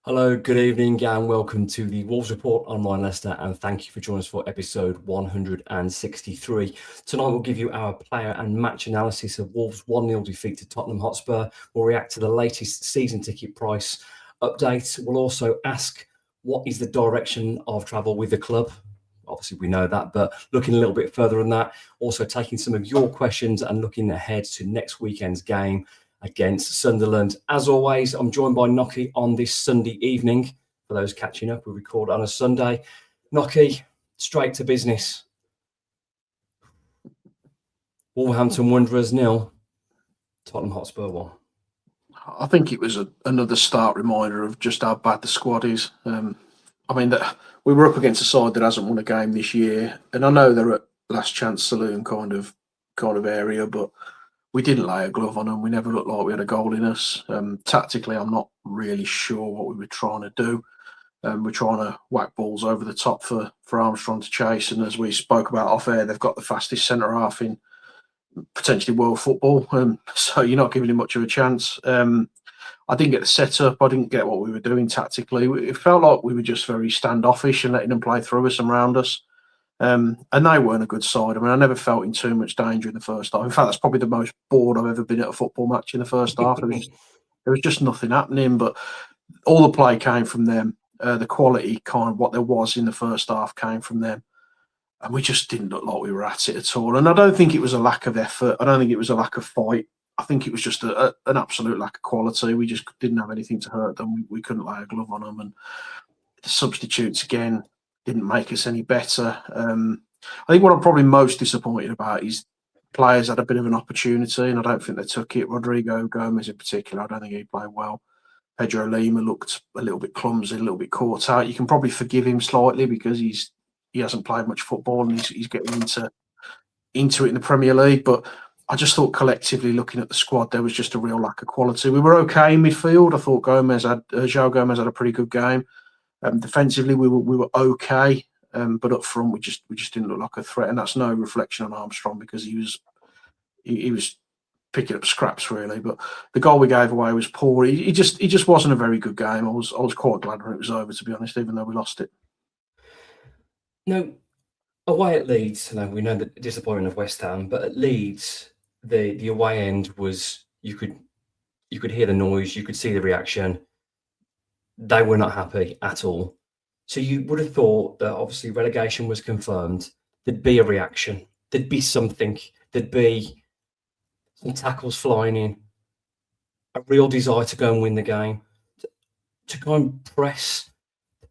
Hello, good evening, and welcome to the Wolves Report. I'm Ryan Lester, and thank you for joining us for episode 163. Tonight, we'll give you our player and match analysis of Wolves' 1-0 defeat to Tottenham Hotspur. We'll react to the latest season ticket price update. We'll also ask what is the direction of travel with the club. Obviously, we know that, but looking a little bit further than that, also taking some of your questions and looking ahead to next weekend's game against Sunderland. As always, I'm joined by Nocky on this Sunday evening. For those catching up, we record on a Sunday. Nocky, straight to business. Wolverhampton Wanderers 0, Tottenham Hotspur 1. I think it was another stark reminder of just how bad the squad is. We were up against a side that hasn't won a game this year, and I know they're at last chance saloon kind of area, but we didn't lay a glove on them. We never looked like we had a goal in us. Tactically, I'm not really sure what we were trying to do. We're trying to whack balls over the top for Armstrong to chase, and as we spoke about off air, they've got the fastest centre half in potentially world football, so you're not giving him much of a chance. I didn't get the setup. I didn't get what we were doing tactically. It felt like we were just very standoffish and letting them play through us and around us. And they weren't a good side. I never felt in too much danger in the first half. In fact, that's probably the most bored I've ever been at a football match in the first half. There was just nothing happening, but all the play came from them. The quality, kind of what there was in the first half, came from them. And we just didn't look like we were at it at all. And I don't think it was a lack of effort. I don't think it was a lack of fight. I think it was just an absolute lack of quality. We just didn't have anything to hurt them. We couldn't lay a glove on them. And the substitutes, again, didn't make us any better. I think what I'm probably most disappointed about is players had a bit of an opportunity, and I don't think they took it. Rodrigo Gomez in particular, I don't think he played well. Pedro Lima looked a little bit clumsy, a little bit caught out. You can probably forgive him slightly because he hasn't played much football and he's getting into it in the Premier League. But I just thought collectively, looking at the squad, there was just a real lack of quality. We were okay in midfield. I thought João Gomez had a pretty good game. Defensively, we were okay, but up front we just didn't look like a threat, and that's no reflection on Armstrong because he was picking up scraps really. But the goal we gave away was poor. He just wasn't a very good game. I was quite glad when it was over, to be honest, even though we lost it. No, away at Leeds, we know the disappointment of West Ham, but at Leeds, the away end was you could hear the noise, you could see the reaction. They were not happy at all. So you would have thought that obviously relegation was confirmed. There'd be a reaction. There'd be something. There'd be some tackles flying in. A real desire to go and win the game. To go and press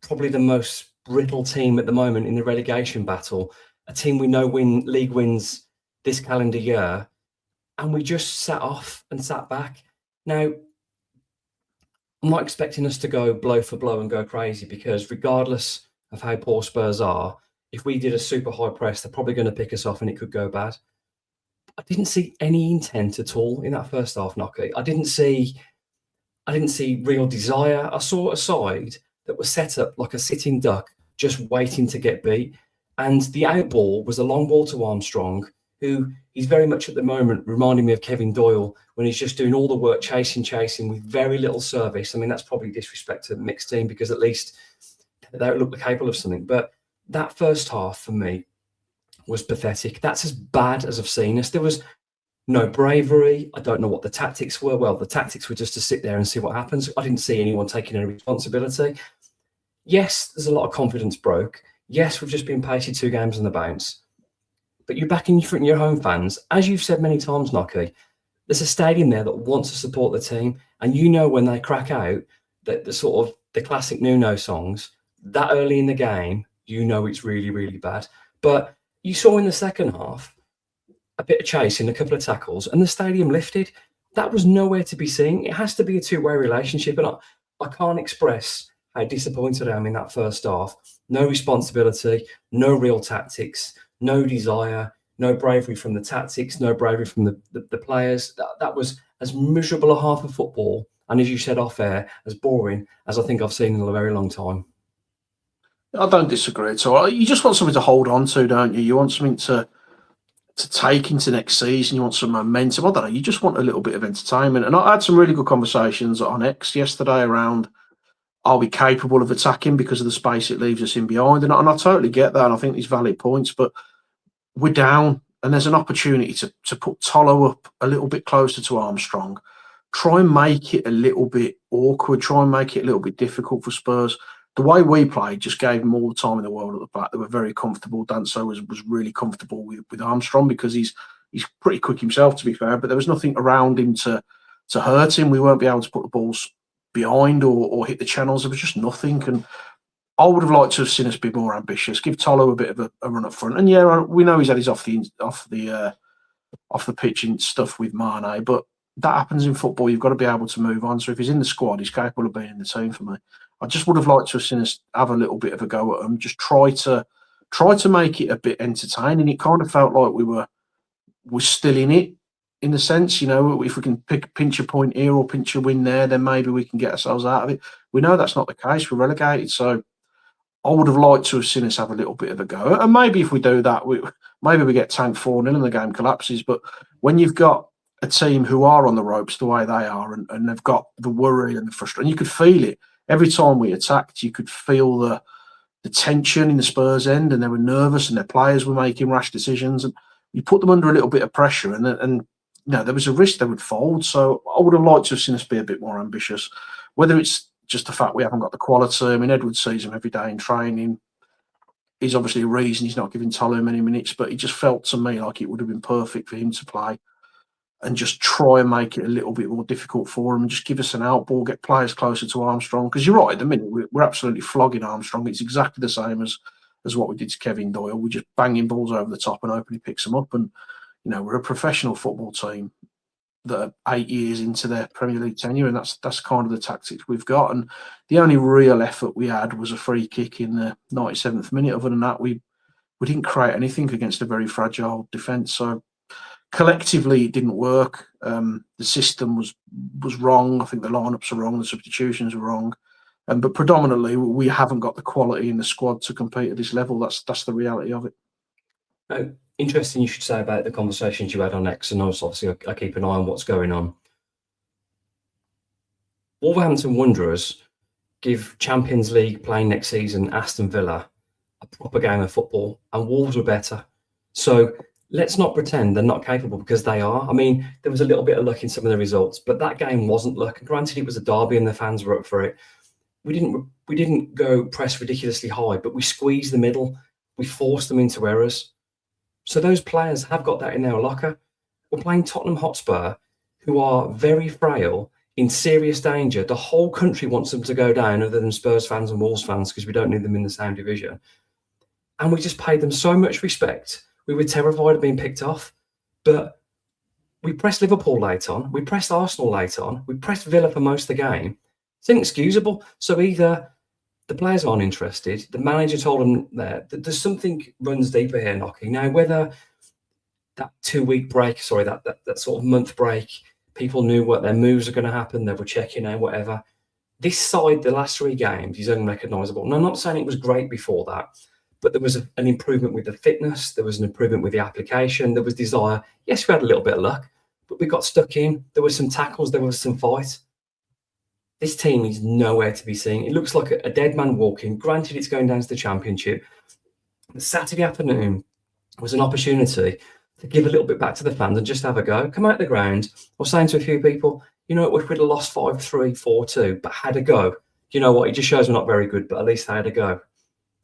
probably the most brittle team at the moment in the relegation battle. A team we know win league wins this calendar year. And we just sat off and sat back. Now, I'm not expecting us to go blow for blow and go crazy because regardless of how poor Spurs are, if we did a super high press, they're probably going to pick us off and it could go bad. I didn't see any intent at all in that first half, Nocky. I didn't see real desire. I saw a side that was set up like a sitting duck, just waiting to get beat. And the out ball was a long ball to Armstrong, who he's very much at the moment reminding me of Kevin Doyle when he's just doing all the work, chasing with very little service. That's probably disrespect to the mixed team because at least they look capable of something. But that first half for me was pathetic. That's as bad as I've seen us. There was no bravery. I don't know what the tactics were. Well, the tactics were just to sit there and see what happens. I didn't see anyone taking any responsibility. Yes, there's a lot of confidence broke. Yes, we've just been pasted 2 games on the bounce. But you're back in front of your home fans. As you've said many times, Nocky, there's a stadium there that wants to support the team. And when they crack out the classic Nuno songs, that early in the game, it's really, really bad. But you saw in the second half a bit of chasing, a couple of tackles, and the stadium lifted. That was nowhere to be seen. It has to be a two-way relationship. And I can't express how disappointed I am in that first half. No responsibility, no real tactics, no desire, no bravery from the tactics, no bravery from the players. That was as miserable a half of football, and as you said off air, as boring as I think I've seen in a very long time. I don't disagree at all. You just want something to hold on to, don't you? You want something to take into next season. You want some momentum. I don't know. You just want a little bit of entertainment. And I had some really good conversations on X yesterday around are we capable of attacking because of the space it leaves us in behind? And I totally get that, and I think these valid points, but we're down, and there's an opportunity to put Tolo up a little bit closer to Armstrong. Try and make it a little bit awkward. Try and make it a little bit difficult for Spurs. The way we played just gave them all the time in the world at the back. They were very comfortable. Danso was really comfortable with Armstrong because he's pretty quick himself, to be fair, but there was nothing around him to hurt him. We won't be able to put the balls behind or hit the channels. There was just nothing. And I would have liked to have seen us be more ambitious, give Tolo a bit of a run up front. And yeah, we know he's had his off the pitch and stuff with Mane, but that happens in football. You've got to be able to move on. So if he's in the squad, he's capable of being in the team for me. I just would have liked to have seen us have a little bit of a go at him. Just try to make it a bit entertaining. It kind of felt like we're still in it, in the sense, if we can pinch a point here or pinch a win there, then maybe we can get ourselves out of it. We know that's not the case. We're relegated, so I would have liked to have seen us have a little bit of a go. And maybe if we do that, maybe we get tanked 4-0 and the game collapses. But when you've got a team who are on the ropes the way they are, and they've got the worry and the frustration, you could feel it. Every time we attacked, you could feel the tension in the Spurs end, and they were nervous, and their players were making rash decisions. And you put them under a little bit of pressure, and there was a risk they would fold. So I would have liked to have seen us be a bit more ambitious. Whether it's just the fact we haven't got the quality. I mean, Edward sees him every day in training. He's obviously a reason he's not giving Tolo many minutes, but it just felt to me like it would have been perfect for him to play and just try and make it a little bit more difficult for him and just give us an out ball, get players closer to Armstrong. Because you're right, at the minute, we're absolutely flogging Armstrong. It's exactly the same as what we did to Kevin Doyle. We're just banging balls over the top and hoping he picks them up. And, we're a professional football team that are 8 years into their Premier League tenure, and that's kind of the tactics we've got. And the only real effort we had was a free kick in the 97th minute. Other than that, we didn't create anything against a very fragile defence. So collectively, it didn't work. The system was wrong. I think the lineups are wrong. The substitutions are wrong. But predominantly, we haven't got the quality in the squad to compete at this level. That's the reality of it. Interesting you should say about the conversations you had on X, and obviously I keep an eye on what's going on. Wolverhampton Wanderers give Champions League playing next season Aston Villa a proper game of football, and Wolves were better. So let's not pretend they're not capable, because they are. I mean, there was a little bit of luck in some of the results, but that game wasn't luck. Granted, it was a derby and the fans were up for it. We didn't go press ridiculously high, but we squeezed the middle. We forced them into errors. So those players have got that in their locker. We're playing Tottenham Hotspur, who are very frail, in serious danger. The whole country wants them to go down, other than Spurs fans and Wolves fans, because we don't need them in the same division. And we just paid them so much respect. We were terrified of being picked off. But we pressed Liverpool late on. We pressed Arsenal late on. We pressed Villa for most of the game. It's inexcusable. So either the players aren't interested, the manager told them that there's something runs deeper here, Nocky. Now, whether that 2-week break, that sort of month break, people knew what their moves are going to happen, they were checking out, whatever. This side, the last 3 games, is unrecognisable. And I'm not saying it was great before that, but there was an improvement with the fitness, there was an improvement with the application, there was desire. Yes, we had a little bit of luck, but we got stuck in. There were some tackles, there was some fight. This team is nowhere to be seen. It looks like a dead man walking. Granted, it's going down to the Championship. But Saturday afternoon was an opportunity to give a little bit back to the fans and just have a go. Come out the ground. I was saying to a few people, if we'd have lost 5-3, 4-2, but had a go, you know what? It just shows we're not very good, but at least they had a go.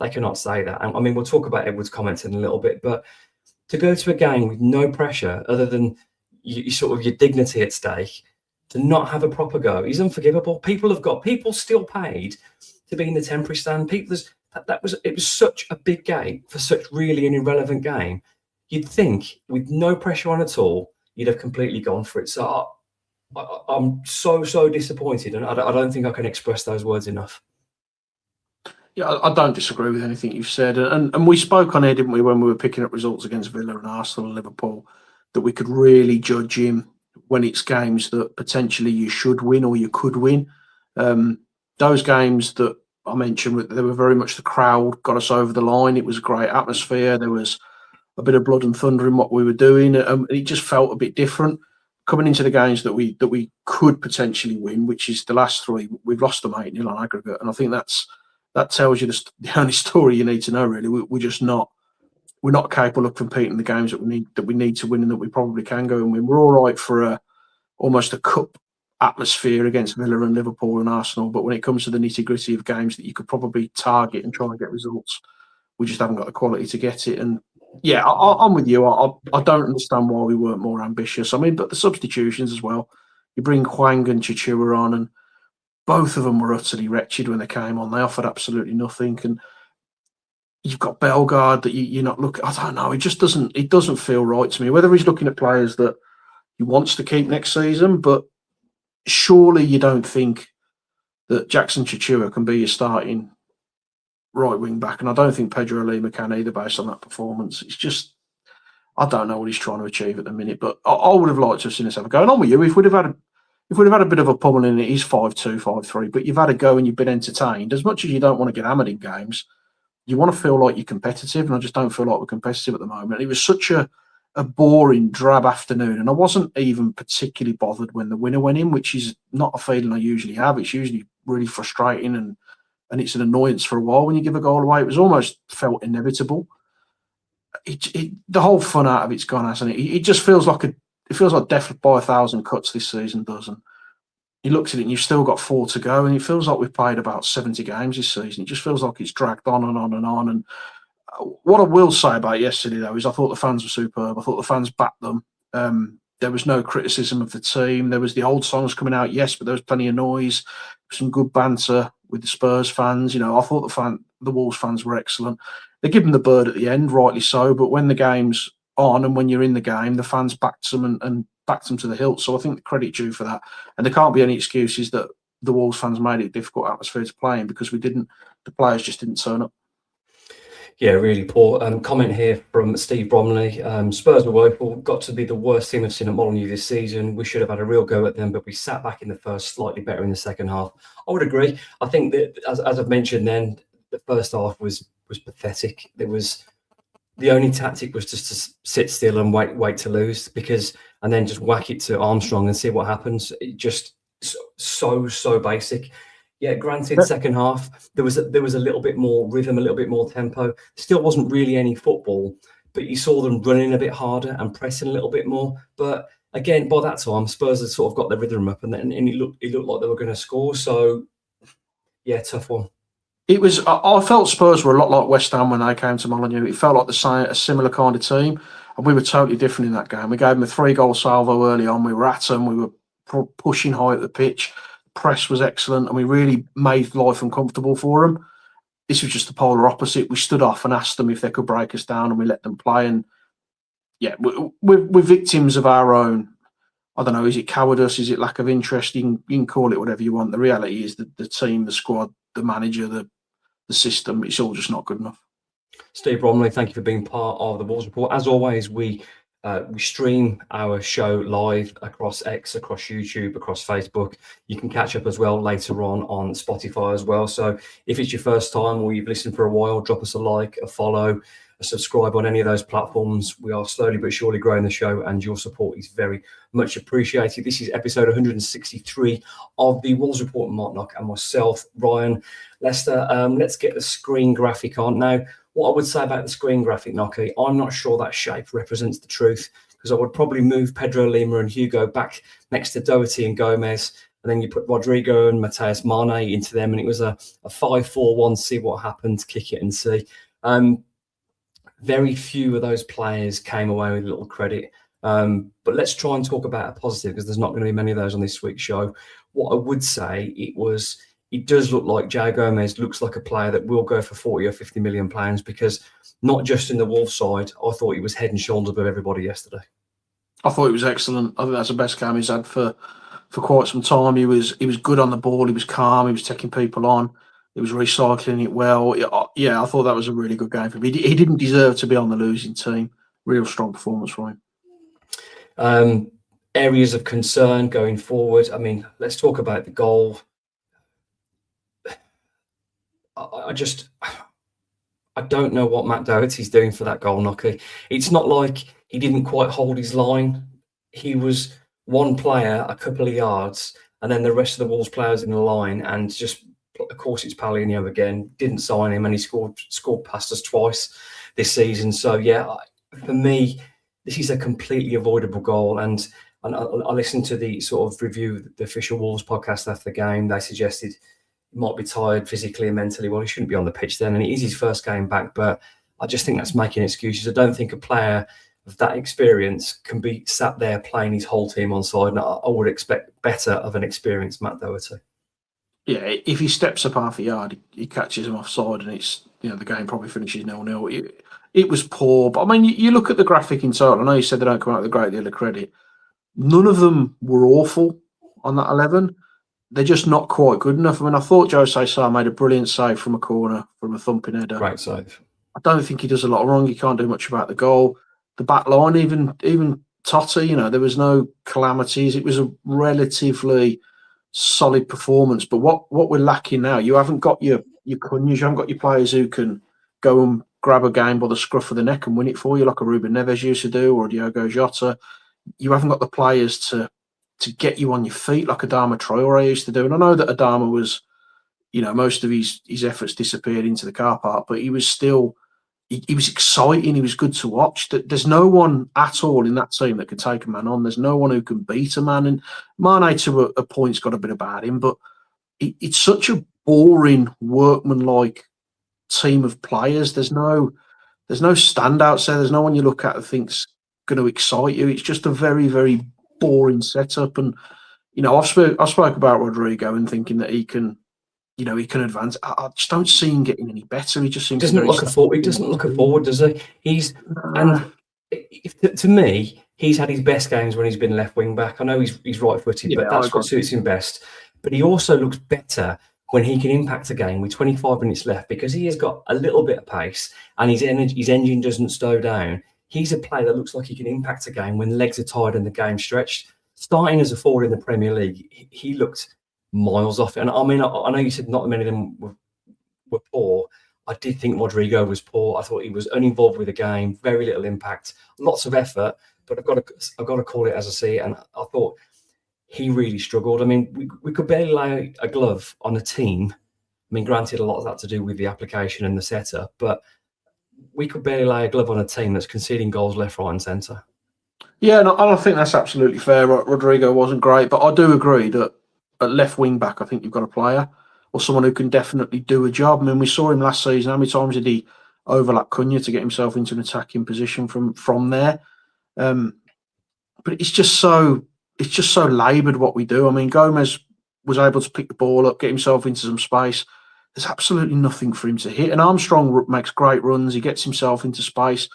They cannot say that. I mean, we'll talk about Edward's comments in a little bit, but to go to a game with no pressure other than your dignity at stake, to not have a proper go is unforgivable. People still paid to be in the temporary stand. It was such a big game for such really an irrelevant game. You'd think with no pressure on at all, you'd have completely gone for it. So I'm so disappointed, and I don't think I can express those words enough. Yeah, I don't disagree with anything you've said. And we spoke on here, didn't we, when we were picking up results against Villa and Arsenal and Liverpool, that we could really judge him when it's games that potentially you should win or you could win. Those games that I mentioned, they were very much the crowd got us over the line. It was a great atmosphere. There was a bit of blood and thunder in what we were doing. It just felt a bit different. coming into the games that we could potentially win, which is the last three, we've lost them 8-0 on aggregate, and I think that tells you the only story you need to know. Really, we're just not. We're not capable of competing the games that we need to win, and that we probably can go and win. We're all right for almost a cup atmosphere against Villa and Liverpool and Arsenal, but when it comes to the nitty gritty of games that you could probably target and try and get results, we just haven't got the quality to get it. And yeah, I'm with you. I don't understand why we weren't more ambitious. I mean, but the substitutions as well. You bring Hwang and Chichua on, and both of them were utterly wretched when they came on. They offered absolutely nothing, and you've got Bellegarde that you're not looking. I don't know. It just doesn't. It doesn't feel right to me. Whether he's looking at players that he wants to keep next season, but surely you don't think that Jackson Chichua can be your starting right wing back, and I don't think Pedro Lima can either, based on that performance. It's just, I don't know what he's trying to achieve at the minute, but I would have liked to have seen us have a go. And on with you, if we'd have had a bit of a pummeling, it is 5-2, 5-3, but you've had a go and you've been entertained. As much as you don't want to get hammered in games, you want to feel like you're competitive, and I just don't feel like we're competitive at the moment. It was such a boring, drab afternoon, and I wasn't even particularly bothered when the winner went in, which is not a feeling I usually have. It's usually really frustrating, and it's an annoyance for a while when you give a goal away. It was almost felt inevitable. The whole fun out of it's gone, hasn't it? It just feels like death by 1,000 cuts this season does. And he looks at it and you've still got 4 to go, and it feels like we've played about 70 games this season. It just feels like it's dragged on and on and on. And what I will say about yesterday, though, is I thought the fans were superb. I thought the fans backed them. There was no criticism of the team. There was the old songs coming out, yes, but there was plenty of noise, some good banter with the Spurs fans. I thought the Wolves fans were excellent. They give them the bird at the end, rightly so, but when the game's on and when you're in the game, the fans backed them and backed them to the hilt. So I think the credit due for that. And there can't be any excuses that the Wolves fans made it a difficult atmosphere to play in, because the players just didn't turn up. Yeah, really poor. Comment here from Steve Bromley. Spurs were woeful. Got to be the worst team I've seen at Molineux this season. We should have had a real go at them, but we sat back in the first, slightly better in the second half. I would agree. I think that, as I've mentioned then, the first half was pathetic. The only tactic was just to sit still and wait to lose, and then just whack it to Armstrong and see what happens. It just so basic. Yeah, granted, second half there was a little bit more rhythm, a little bit more tempo. Still wasn't really any football, but you saw them running a bit harder and pressing a little bit more. But again, by that time, Spurs had sort of got their rhythm up, and it looked like they were going to score. So yeah, tough one. It was. I felt Spurs were a lot like West Ham when they came to Molineux. It felt like a similar kind of team, and we were totally different in that game. We gave them a 3-goal salvo early on. We were at them. We were pushing high at the pitch. Press was excellent, and we really made life uncomfortable for them. This was just the polar opposite. We stood off and asked them if they could break us down, and we let them play. And yeah, we're victims of our own. I don't know. Is it cowardice? Is it lack of interest? You can call it whatever you want. The reality is that the team, the squad, the manager, the system, it's all just not good enough. Steve Bromley, thank you for being part of the Wolves Report. As always, we stream our show live across X, across YouTube, across Facebook. You can catch up as well later on Spotify as well. So if it's your first time or you've listened for a while, drop us a like, a follow, a subscribe on any of those platforms. We are slowly but surely growing the show, and your support is very much appreciated. This is episode 163 of the Wolves Report. Mark Knock and myself, Ryan Lester. Let's get the screen graphic on now. What I would say about the screen graphic, Nocky, I'm not sure that shape represents the truth, because I would probably move Pedro Lima and Hugo back next to Doherty and Gomez, and then you put Rodrigo and Mateus Mane into them, and it was a 5-4-1, see what happens, kick it and see. Very few of those players came away with a little credit. But let's try and talk about a positive, because there's not going to be many of those on this week's show. What I would say, it does look like João Gomez looks like a player that will go for 40 or 50 million pounds, because not just in the Wolves side, I thought he was head and shoulders above everybody yesterday. I thought he was excellent. I think that's the best game he's had for quite some time. He was good on the ball. He was calm. He was taking people on. He was recycling it well. Yeah, I thought that was a really good game for him. He didn't deserve to be on the losing team. Real strong performance for him. Areas of concern going forward. I mean, let's talk about the goal. I don't know what Matt Doherty's doing for that goal, Nocky. It's not like he didn't quite hold his line. He was one player a couple of yards, and then the rest of the Wolves players in the line, and just, of course, it's Palhinho again. Didn't sign him, and he scored past us twice this season. So yeah, for me, this is a completely avoidable goal. And I listened to the sort of review, the official Wolves podcast after the game. They suggested he might be tired physically and mentally. Well, he shouldn't be on the pitch then, and it is his first game back. But I just think that's making excuses. I don't think a player of that experience can be sat there playing his whole team on side. And I would expect better of an experienced Matt Doherty. Yeah, if he steps up half a yard, he catches him offside, and it's, you know, the game probably finishes 0-0. It was poor, but I mean, you look at the graphic in total. I know you said they don't come out with a great deal of credit. None of them were awful on that 11. They're just not quite good enough. I mean, I thought Jose Sarr made a brilliant save from a corner, from a thumping header. Great save. I don't think he does a lot wrong. He can't do much about the goal. The back line, even Totti, you know, there was no calamities. It was a relatively solid performance. But what we're lacking now, you haven't got your Cunhas, you haven't got your players who can go and grab a game by the scruff of the neck and win it for you, like a Ruben Neves used to do, or a Diogo Jota. You haven't got the players to get you on your feet like Adama Traore used to do. And I know that Adama was, you know, most of his efforts disappeared into the car park, but he was still, he was exciting. He was good to watch. There's no one at all in that team that can take a man on. There's no one who can beat a man. And Mane, to a point's got a bit about him, but it's such a boring, workmanlike team of players. There's no standouts there. There's no one you look at that thinks going to excite you. It's just a very, very boring setup. And, you know, I spoke about Rodrigo and thinking that he can, you know, he can advance. I just don't see him getting any better. He just seems He doesn't look a forward, does he? And to me, he's had his best games when he's been left wing back. I know he's right-footed, but that's what suits him best. But he also looks better when he can impact a game with 25 minutes left, because he has got a little bit of pace and his engine doesn't slow down. He's a player that looks like he can impact a game when legs are tired and the game's stretched. Starting as a forward in the Premier League, he looked miles off it. And I mean, I know you said not many of them were poor. I did think Rodrigo was poor. I thought he was uninvolved with the game, very little impact, lots of effort. But I've got to call it as I see it. And I thought he really struggled. I mean, we could barely lay a glove on a team. I mean, granted, a lot of that to do with the application and the setup, but we could barely lay a glove on a team that's conceding goals left, right, and centre. Yeah, no, I don't think that's absolutely fair. Rodrigo wasn't great, but I do agree that at left wing back, I think you've got a player or someone who can definitely do a job. I mean, we saw him last season. How many times did he overlap Cunha to get himself into an attacking position from there? But it's just so laboured what we do. I mean, Gomez was able to pick the ball up, get himself into some space. There's absolutely nothing for him to hit. And Armstrong makes great runs. He gets himself into space.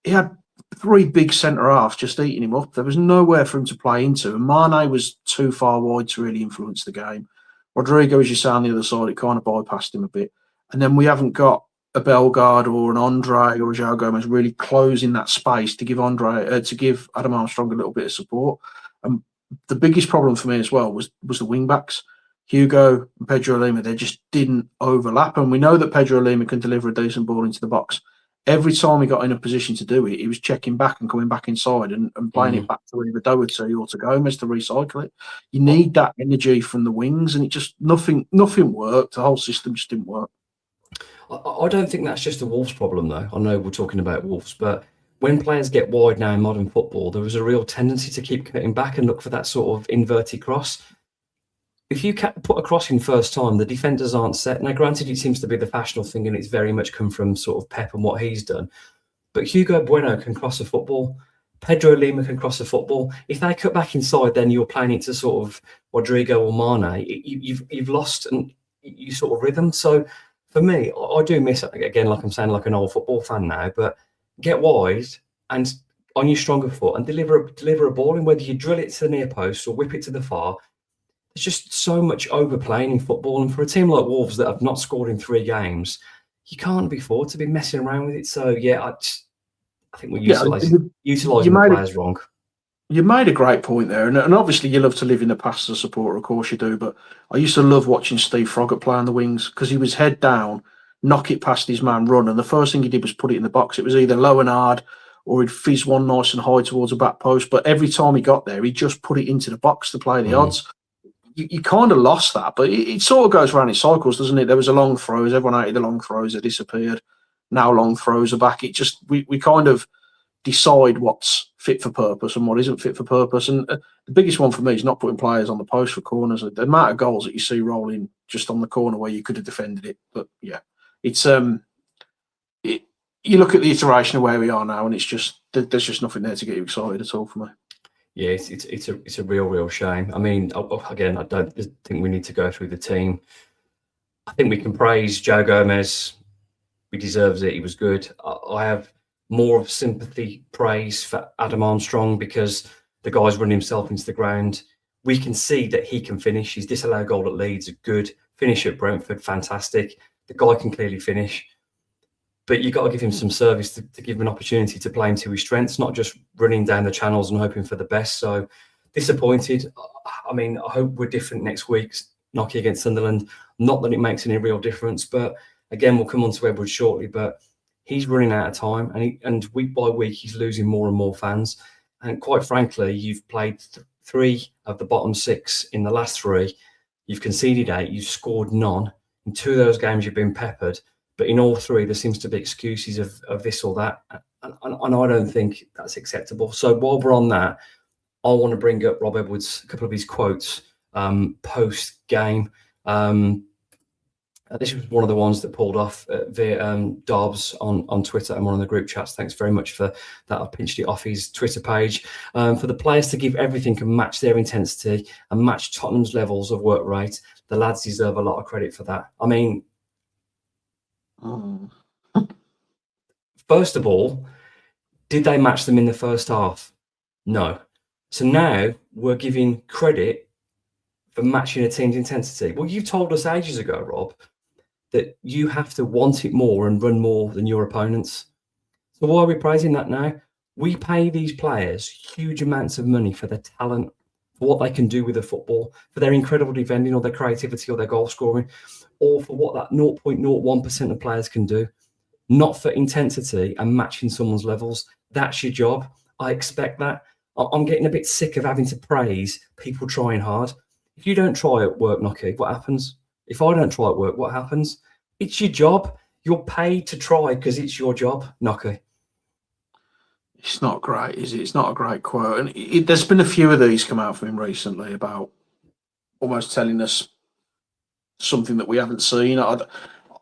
He had 3 big centre-halves just eating him up. There was nowhere for him to play into. And Mane was too far wide to really influence the game. Rodrigo, as you say, on the other side, it kind of bypassed him a bit. And then we haven't got a Bellegarde or an Andre or a João Gomez really closing that space to give Adam Armstrong a little bit of support. And the biggest problem for me as well was the wing-backs. Hugo and Pedro Lima, they just didn't overlap. And we know that Pedro Lima can deliver a decent ball into the box. Every time he got in a position to do it, he was checking back and coming back inside and playing it back to either Doherty or to Gomez to recycle it. You need that energy from the wings, and it just nothing worked. The whole system just didn't work. I don't think that's just a Wolves problem, though. I know we're talking about Wolves, but when players get wide now in modern football, there was a real tendency to keep cutting back and look for that sort of inverted cross. If you put a cross in first time, the defenders aren't set. Now, granted, it seems to be the fashionable thing, and it's very much come from sort of Pep and what he's done. But Hugo Bueno can cross a football. Pedro Lima can cross a football. If they cut back inside, then you're playing it to sort of Rodrigo or Mane. You've lost you sort of rhythm. So for me, I do miss it. Again, like I'm saying, like an old football fan now, but get wide and on your stronger foot and deliver a ball in, whether you drill it to the near post or whip it to the far. There's just so much overplaying in football, and for a team like Wolves that have not scored in 3 games, you can't be afford to be messing around with it. So yeah, I think we're utilising the players wrong. You made a great point there, and obviously you love to live in the past as a supporter, of course you do. But I used to love watching Steve Froggatt play on the wings because he was head down, knock it past his man, run, and the first thing he did was put it in the box. It was either low and hard, or he'd fizz one nice and high towards a back post. But every time he got there, he just put it into the box to play the odds. You kind of lost that, but it sort of goes around in cycles, doesn't it? There was a long throws. Everyone hated the long throws. They disappeared. Now long throws are back. It just, we kind of decide what's fit for purpose and what isn't fit for purpose. And the biggest one for me is not putting players on the post for corners. The amount of goals that you see rolling just on the corner where you could have defended it. But yeah, it's you look at the iteration of where we are now, and it's just there's just nothing there to get you excited at all for me. Yeah, it's a real shame. I mean, again, I don't think we need to go through the team. I think we can praise Joe Gomez. He deserves it. He was good. I have more of sympathy, praise for Adam Armstrong, because the guy's run himself into the ground. We can see that he can finish. His disallowed goal at Leeds, good. Finish at Brentford, fantastic. The guy can clearly finish. But you've got to give him some service to give him an opportunity to play into his strengths, not just running down the channels and hoping for the best. So disappointed. I mean, I hope we're different next week, Nocky against Sunderland. Not that it makes any real difference, but again, we'll come on to Edward shortly. But he's running out of time, and week by week, he's losing more and more fans. And quite frankly, you've played 3 of the bottom 6 in the last 3. You've conceded 8. You've scored none. In 2 of those games, you've been peppered. But in all 3, there seems to be excuses of this or that. And I don't think that's acceptable. So while we're on that, I want to bring up Rob Edwards, a couple of his quotes post-game. This was one of the ones that pulled off via Dobbs on Twitter and one of the group chats. Thanks very much for that. I pinched it off his Twitter page. For the players to give everything and match their intensity and match Tottenham's levels of work rate, the lads deserve a lot of credit for that. I mean, first of all, did they match them in the first half? No. So now we're giving credit for matching a team's intensity. Well, you told us ages ago, Rob, that you have to want it more and run more than your opponents. So why are we praising that now? We pay these players huge amounts of money for their talent, for what they can do with the football, for their incredible defending or their creativity or their goal scoring, or for what that 0.01% of players can do, not for intensity and matching someone's levels. That's your job. I expect that. I'm getting a bit sick of having to praise people trying hard. If you don't try at work, Nocky, what happens? If I don't try at work, what happens? It's your job. You're paid to try because it's your job, Nocky. It's not great, is it? It's not a great quote. And there's been a few of these come out from him recently about almost telling us something that we haven't seen. I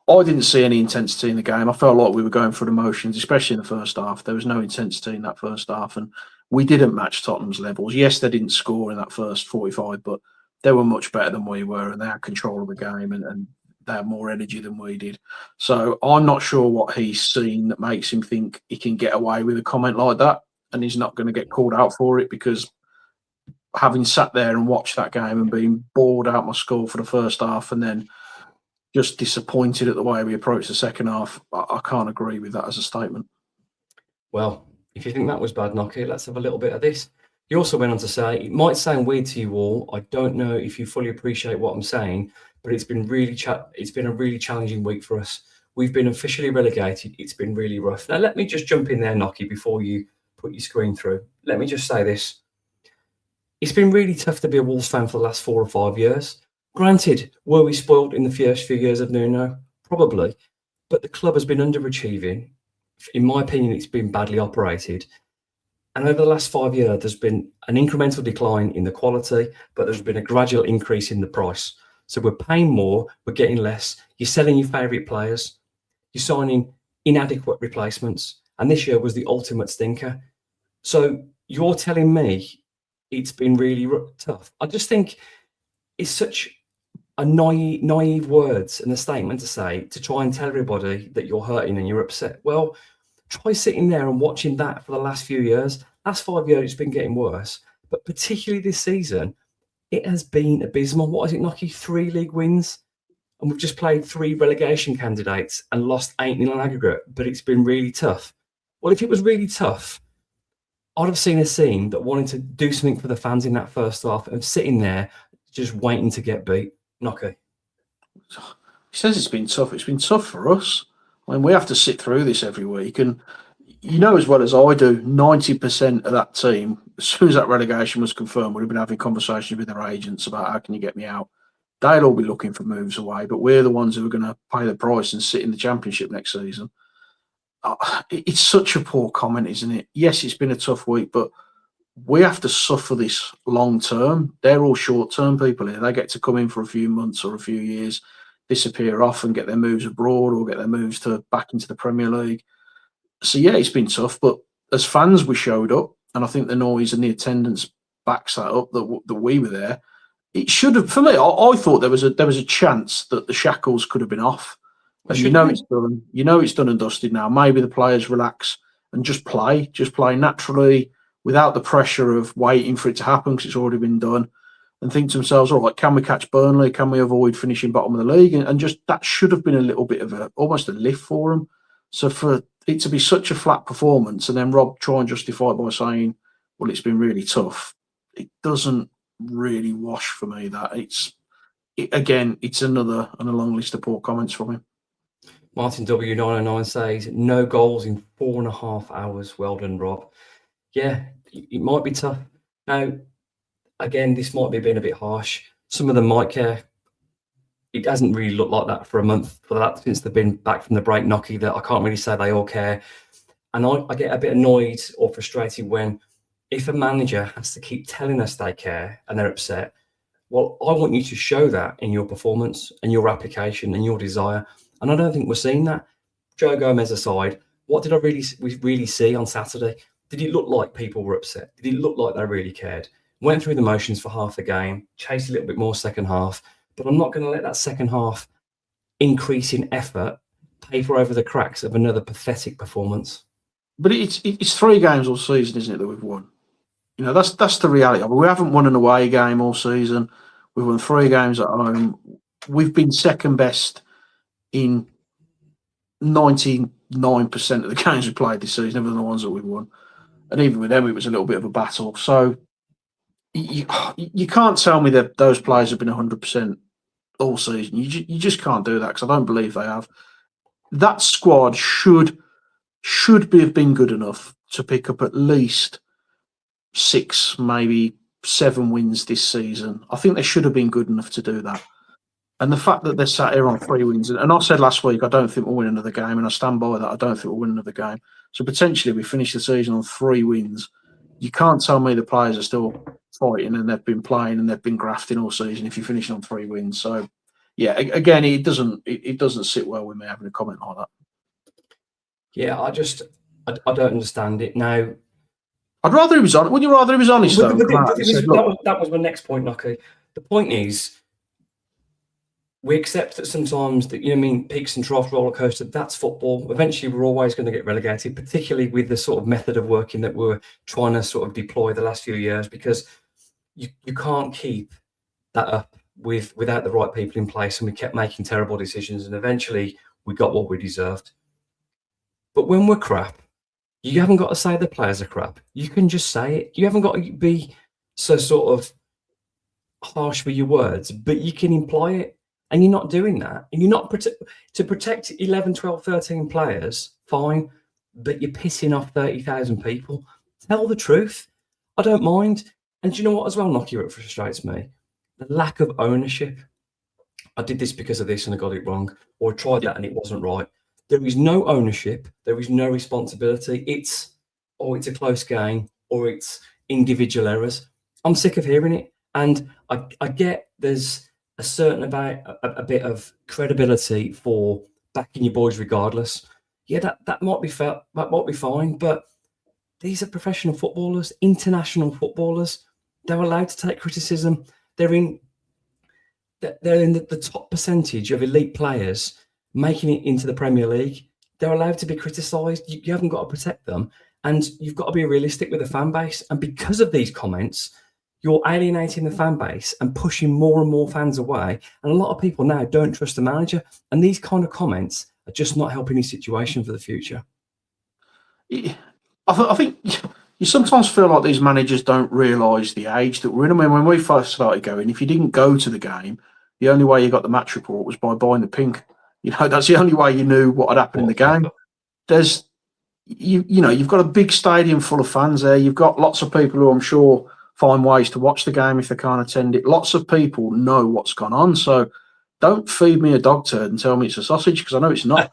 didn't see any intensity in the game. I felt like we were going through the motions, especially in the first half. There was no intensity in that first half, and we didn't match Tottenham's levels. Yes, they didn't score in that first 45, but they were much better than we were, and they had control of the game, and they had more energy than we did. So I'm not sure what he's seen that makes him think he can get away with a comment like that, and he's not going to get called out for it, because having sat there and watched that game and being bored out my skull for the first half and then just disappointed at the way we approached the second half, I can't agree with that as a statement. Well, if you think that was bad, Nocky, let's have a little bit of this. He also went on to say, it might sound weird to you all. I don't know if you fully appreciate what I'm saying, but it's been a really challenging week for us. We've been officially relegated. It's been really rough. Now, let me just jump in there, Nocky, before you put your screen through. Let me just say this. It's been really tough to be a Wolves fan for the last 4 or 5 years. Granted, were we spoiled in the first few years of Nuno? Probably. But the club has been underachieving. In my opinion, it's been badly operated. And over the last 5 years, there's been an incremental decline in the quality, but there's been a gradual increase in the price. So we're paying more, we're getting less. You're selling your favourite players. You're signing inadequate replacements. And this year was the ultimate stinker. So you're telling me it's been really tough. I just think it's such a naive words and a statement to say, to try and tell everybody that you're hurting and you're upset. Well, try sitting there and watching that for the last few years. Last 5 years, it's been getting worse. But particularly this season, it has been abysmal. What is it, Nocky? 3 league wins? And we've just played 3 relegation candidates and lost 8-0 in aggregate. But it's been really tough. Well, if it was really tough, I'd have seen a scene that wanted to do something for the fans in that first half and sitting there just waiting to get beat. Nocky. He says it's been tough. It's been tough for us. I mean, we have to sit through this every week, and you know as well as I do, 90% of that team, as soon as that relegation was confirmed, would have been having conversations with their agents about how can you get me out. They'll all be looking for moves away, but we're the ones who are going to pay the price and sit in the Championship next season. It's such a poor comment, isn't it? Yes, it's been a tough week, but we have to suffer this long term. They're all short term people here. They get to come in for a few months or a few years, disappear off and get their moves abroad or get their moves to back into the Premier League. So yeah, it's been tough, but as fans, we showed up, and I think the noise and the attendance backs that up that we were there. It should have, for me. I thought there was a chance that the shackles could have been off, and you know it's done. You know it's done and dusted now. Maybe the players relax and just play naturally without the pressure of waiting for it to happen because it's already been done, and think to themselves, all right, can we catch Burnley? Can we avoid finishing bottom of the league? And just that should have been a little bit of almost a lift for them. So for it to be such a flat performance and then Rob try and justify it by saying, well, it's been really tough, it doesn't really wash for me. That it's another on a long list of poor comments from him. Martin W909 says, no goals in 4.5 hours. Well done, Rob. Yeah, it might be tough. Now, again, this might be being a bit harsh. Some of them might care. It hasn't really looked like that for a month for that since they've been back from the break, Knocky, that I can't really say they all care. And I get a bit annoyed or frustrated when if a manager has to keep telling us they care and they're upset, well, I want you to show that in your performance and your application and your desire. And I don't think we're seeing that. Joe Gomez aside, what did we really see on Saturday? Did it look like people were upset? Did it look like they really cared? Went through the motions for half the game, chased a little bit more second half, but I'm not going to let that second half increase in effort paper over the cracks of another pathetic performance. But it's 3 games all season, isn't it, that we've won? You know, that's the reality. I mean, we haven't won an away game all season. We've won 3 games at home. We've been second best in 99% of the games we played this season, other than the ones that we've won. And even with them, it was a little bit of a battle. So you can't tell me that those players have been 100% all season. You just can't do that because I don't believe they have. That squad should have been good enough to pick up at least 6, maybe 7 wins this season. I think they should have been good enough to do that. And the fact that they're sat here on 3 wins, and I said last week, I don't think we'll win another game, and I stand by that. I don't think we'll win another game. So potentially we finish the season on 3 wins. You can't tell me the players are still fighting and they've been playing and they've been grafting all season if you're finishing on 3 wins. So, yeah, again, it doesn't sit well with me having a comment like that. Yeah, I don't understand it now. I'd rather he was honest. Would you rather he was honest, though? That was my next point, Knocky. The point is, we accept that sometimes that, peaks and troughs, roller coaster, that's football. Eventually, we're always going to get relegated, particularly with the sort of method of working that we're trying to sort of deploy the last few years, because you can't keep that up without the right people in place. And we kept making terrible decisions, and eventually we got what we deserved. But when we're crap, you haven't got to say the players are crap. You can just say it. You haven't got to be so sort of harsh with your words, but you can imply it. And you're not doing that. And you're not to protect 11, 12, 13 players, fine, but you're pissing off 30,000 people. Tell the truth. I don't mind. And do you know what as well, Knocky, it frustrates me? The lack of ownership. I did this because of this and I got it wrong. Or I tried that and it wasn't right. There is no ownership. There is no responsibility. It's a close game or it's individual errors. I'm sick of hearing it. And I get there's a certain a bit of credibility for backing your boys regardless. Yeah, that might be fine, but these are professional footballers, international footballers. They're allowed to take criticism. They're in the top percentage of elite players making it into the Premier League. They're allowed to be criticised. You haven't got to protect them, and you've got to be realistic with the fan base. And because of these comments, you're alienating the fan base and pushing more and more fans away. And a lot of people now don't trust the manager. And these kind of comments are just not helping his situation for the future. I think you sometimes feel like these managers don't realise the age that we're in. I mean, when we first started going, if you didn't go to the game, the only way you got the match report was by buying the pink. That's the only way you knew what had happened in the game. There's you know, you've got a big stadium full of fans there. You've got lots of people who I'm sure find ways to watch the game if they can't attend it. Lots of people know what's gone on. So don't feed me a dog turd and tell me it's a sausage, because I know it's not.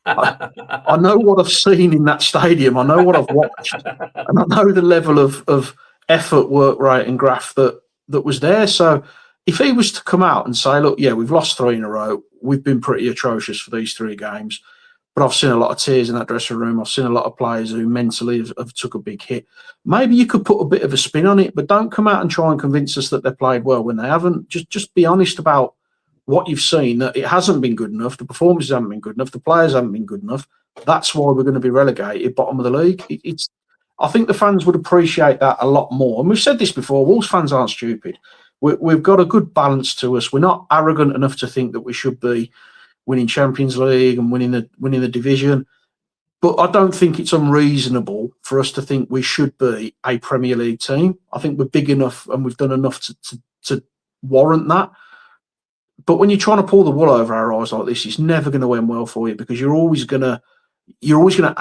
I know what I've seen in that stadium. I know what I've watched, and I know the level of effort, work rate, and graft that was there. So if he was to come out and say, "Look, yeah, we've lost 3 in a row. We've been pretty atrocious for these 3 games, but I've seen a lot of tears in that dressing room. I've seen a lot of players who mentally have took a big hit." Maybe you could put a bit of a spin on it, but don't come out and try and convince us that they played well when they haven't. Just be honest about what you've seen, that it hasn't been good enough, the performances haven't been good enough, the players haven't been good enough. That's why we're going to be relegated, bottom of the league. I think the fans would appreciate that a lot more. And we've said this before, Wolves fans aren't stupid. We've got a good balance to us. We're not arrogant enough to think that we should be winning Champions League and winning the division. But I don't think it's unreasonable for us to think we should be a Premier League team. I think we're big enough and we've done enough to warrant that. But when you're trying to pull the wool over our eyes like this, it's never going to end well for you, because you're always going to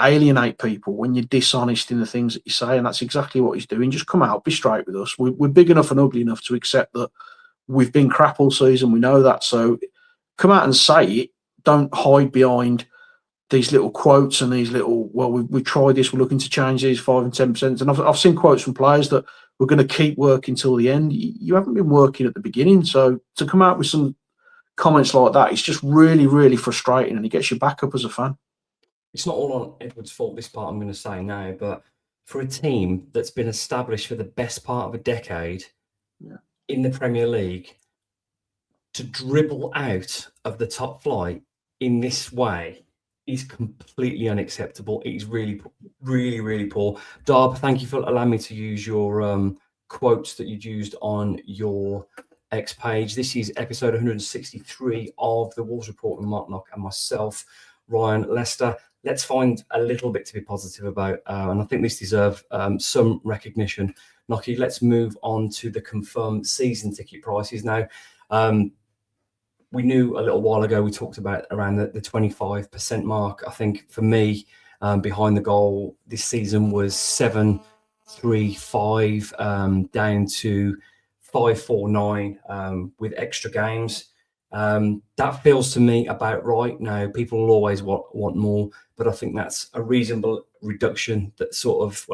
alienate people when you're dishonest in the things that you say, and that's exactly what he's doing. Just come out, be straight with us. We're big enough and ugly enough to accept that we've been crap all season. We know that. So come out and say it. Don't hide behind these little quotes and these little, well, we tried this, we're looking to change these 5 and 10%. And I've seen quotes from players that we're going to keep working till the end. You haven't been working at the beginning. So to come out with some comments like that, it's just really, really frustrating, and it gets you back up as a fan. It's not all on Edward's fault, this part I'm going to say now, but for a team that's been established for the best part of a decade in the Premier League, to dribble out of the top flight in this way is completely unacceptable. It is really, really, really poor. Darb, thank you for allowing me to use your quotes that you'd used on your X page. This is episode 163 of the Wolves Report with Mark Knock and myself, Ryan Lester. Let's find a little bit to be positive about, and I think this deserves some recognition. Knocky, let's move on to the confirmed season ticket prices now. We knew a little while ago, we talked about around the 25% mark. I think for me, behind the goal this season was 735 down to 549 with extra games. That feels to me about right. Now, people will always want more, but I think that's a reasonable reduction, that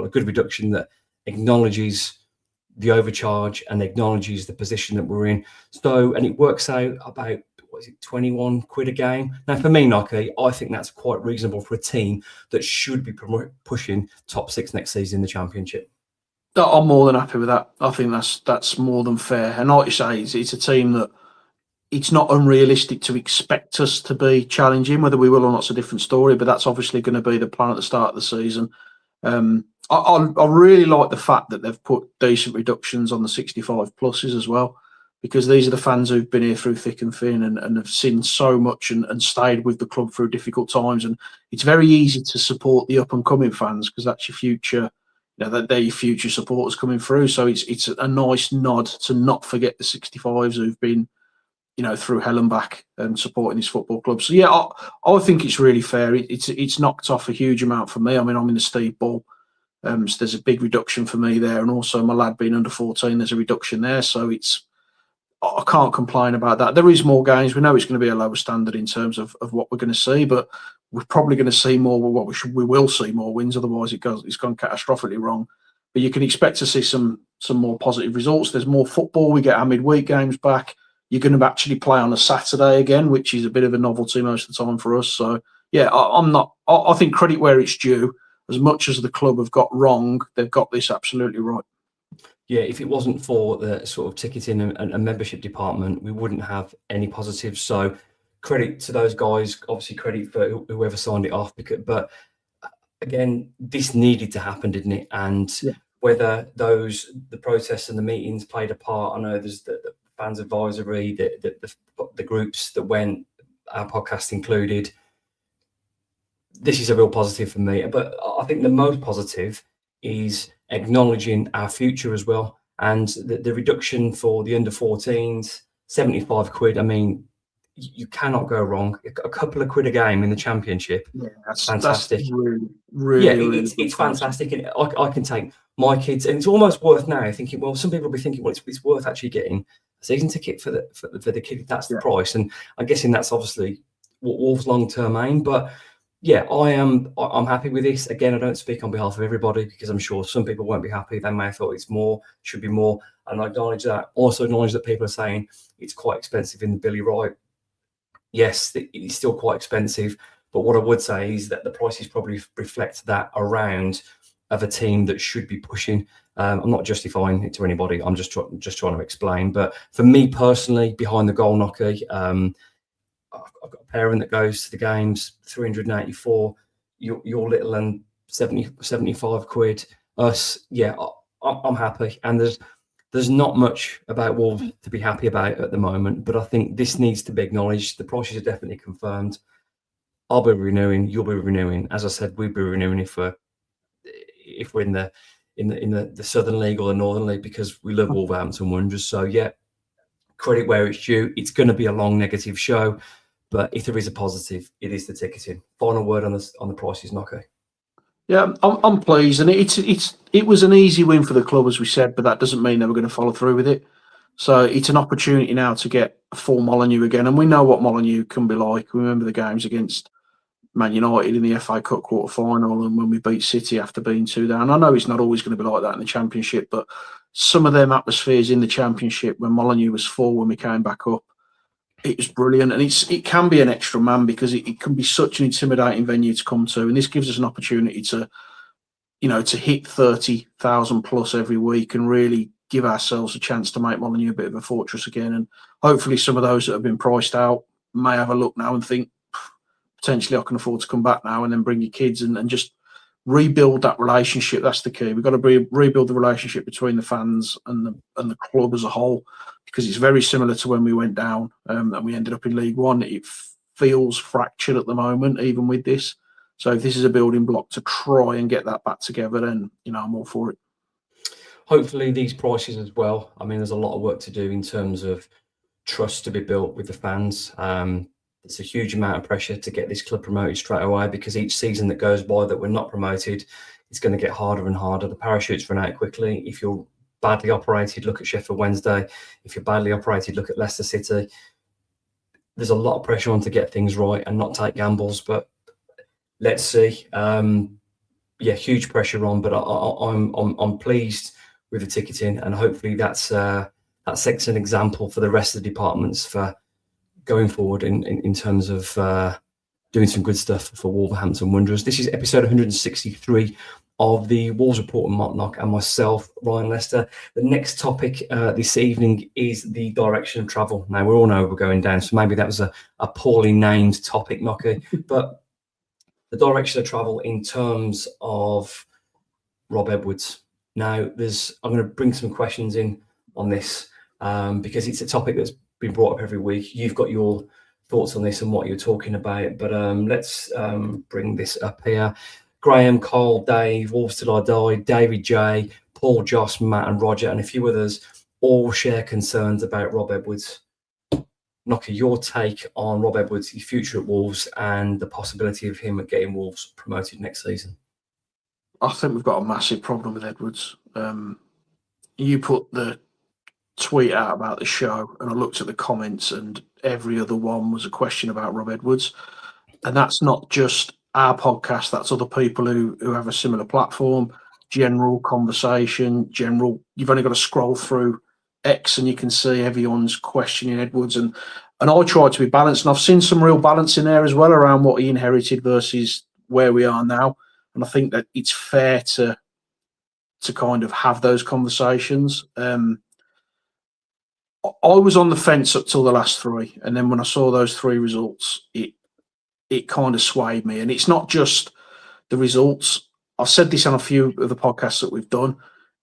a good reduction that acknowledges the overcharge and acknowledges the position that we're in. So, and it works out about, 21 quid a game. Now, for me, Knocky, I think that's quite reasonable for a team that should be pushing top 6 next season in the Championship. I'm more than happy with that. I think that's more than fair. And like you say, it's a team that it's not unrealistic to expect us to be challenging. Whether we will or not's a different story, but that's obviously going to be the plan at the start of the season. I really like the fact that they've put decent reductions on the 65 pluses as well, because these are the fans who've been here through thick and thin and have seen so much and stayed with the club through difficult times. And it's very easy to support the up and coming fans, because that's your future. They're your future supporters coming through. So it's a nice nod to not forget the 65s who've been, through hell and back and supporting this football club. So yeah, I think it's really fair. It's knocked off a huge amount for me. I mean, I'm in the Steve Ball. So there's a big reduction for me there, and also my lad being under 14, there's a reduction there. So I can't complain about that. There is more games. We know it's going to be a lower standard in terms of what we're going to see, but we're probably going to see more. We will see more wins. Otherwise, it's gone catastrophically wrong. But you can expect to see some more positive results. There's more football. We get our midweek games back. You're going to actually play on a Saturday again, which is a bit of a novelty most of the time for us. So yeah, I think credit where it's due. As much as the club have got wrong, they've got this absolutely right. Yeah, if it wasn't for the sort of ticketing and membership department, we wouldn't have any positives. So credit to those guys, obviously credit for whoever signed it off. But again, this needed to happen, didn't it? And whether the protests and the meetings played a part, I know there's the fans advisory, the groups that went, our podcast included. This is a real positive for me. But I think the most positive is acknowledging our future as well. And the reduction for the under 14s, 75 quid. I mean, you cannot go wrong. A couple of quid a game in the Championship, Yeah, that's fantastic. really, Yeah, really, really good it's price. fantastic, and I can take my kids, and it's almost worth now thinking. Well, some people will be thinking, well, it's worth actually getting a season ticket for the kid if that's the Yeah. price, and I'm guessing that's obviously what Wolves' long-term aim. But yeah, I'm happy with this. Again, I don't speak on behalf of everybody because I'm sure some people won't be happy. They may have thought it's more, should be more, and I acknowledge that. Also acknowledge that people are saying it's quite expensive in the Billy Wright. Yes, it's still quite expensive, but what I would say is that the prices probably reflect that around of a team that should be pushing. I'm not justifying it to anybody. I'm just trying to explain. But for me personally, behind the goal knocker, I've got a parent that goes to the games, 384. You're little and 75 quid. Us, yeah, I'm happy. And there's not much about Wolves to be happy about at the moment, but I think this needs to be acknowledged. The prices are definitely confirmed. I'll be renewing. You'll be renewing. As I said, we'll be renewing if we're in the Southern League or the Northern League because we love Wolverhampton Wanderers. So yeah, credit where it's due. It's going to be a long negative show, but if there is a positive, it is the ticketing. Final word on the prices, Nocky. Yeah, I'm pleased, and it was an easy win for the club, as we said, but that doesn't mean they were going to follow through with it. So it's an opportunity now to get a full Molineux again, and we know what Molineux can be like. We remember the games against Man United in the FA Cup quarter final, and when we beat City after being 2 down. I know it's not always going to be like that in the Championship, but some of them atmospheres in the Championship when Molineux was full when we came back up, it was brilliant, and it can be an extra man because it can be such an intimidating venue to come to, and this gives us an opportunity to hit 30,000 plus every week and really give ourselves a chance to make Molineux a bit of a fortress again. And hopefully some of those that have been priced out may have a look now and think, potentially I can afford to come back now, and then bring your kids and just rebuild that relationship. That's the key. We've got to rebuild the relationship between the fans and the club as a whole, because it's very similar to when we went down and we ended up in League One. It feels fractured at the moment, even with this. So if this is a building block to try and get that back together, then I'm all for it. Hopefully these prices as well. I mean, there's a lot of work to do in terms of trust to be built with the fans. It's a huge amount of pressure to get this club promoted straight away, because each season that goes by that we're not promoted, it's going to get harder and harder. The parachutes run out quickly. If you're badly operated, look at Sheffield Wednesday. If you're badly operated, look at Leicester City. There's a lot of pressure on to get things right and not take gambles, but let's see. Yeah, huge pressure on, but I'm pleased with the ticketing, and hopefully that sets an example for the rest of the departments for going forward in terms of doing some good stuff for Wolverhampton Wanderers. This is episode 163 of the Wolves Report with Mark Knock and myself, Ryan Lester. The next topic this evening is the direction of travel. Now, we all know we're going down, so maybe that was a poorly named topic, Knocky, but the direction of travel in terms of Rob Edwards. Now, I'm going to bring some questions in on this because it's a topic that's been brought up every week. You've got your thoughts on this and what you're talking about, but let's bring this up here. Graham, Carl, Dave, Wolves Till I Die, David J, Paul, Joss, Matt and Roger and a few others all share concerns about Rob Edwards. Knocky, your take on Rob Edwards, his future at Wolves and the possibility of him getting Wolves promoted next season? I think we've got a massive problem with Edwards. You put the tweet out about the show and I looked at the comments, and every other one was a question about Rob Edwards. And that's not just our podcast, that's other people who have a similar platform, general conversation, you've only got to scroll through X and you can see everyone's questioning Edwards. And I try to be balanced, and I've seen some real balance in there as well around what he inherited versus where we are now. And I think that it's fair to kind of have those conversations. I was on the fence up till the last three, and then when I saw those three results, it kind of swayed me. And it's not just the results. I've said this on a few of the podcasts that we've done.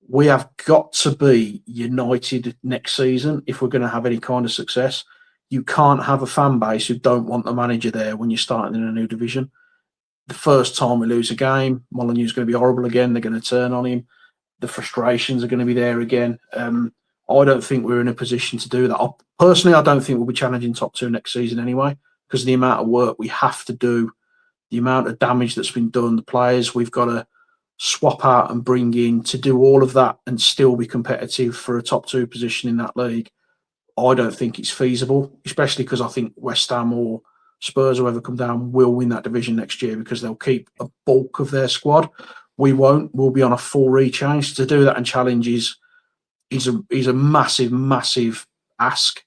We have got to be united next season if we're going to have any kind of success. You can't have a fan base who don't want the manager there when you're starting in a new division. The first time we lose a game, Molineux is going to be horrible again. They're going to turn on him. The frustrations are going to be there again. I don't think we're in a position to do that. Personally, I don't think we'll be challenging top 2 next season anyway, because of the amount of work we have to do, the amount of damage that's been done, the players we've got to swap out and bring in to do all of that and still be competitive for a top 2 position in that league. I don't think it's feasible, especially because I think West Ham or Spurs, whoever come down, will win that division next year because they'll keep a bulk of their squad. We won't. We'll be on a full rechange. To do that and challenge is a massive, massive ask.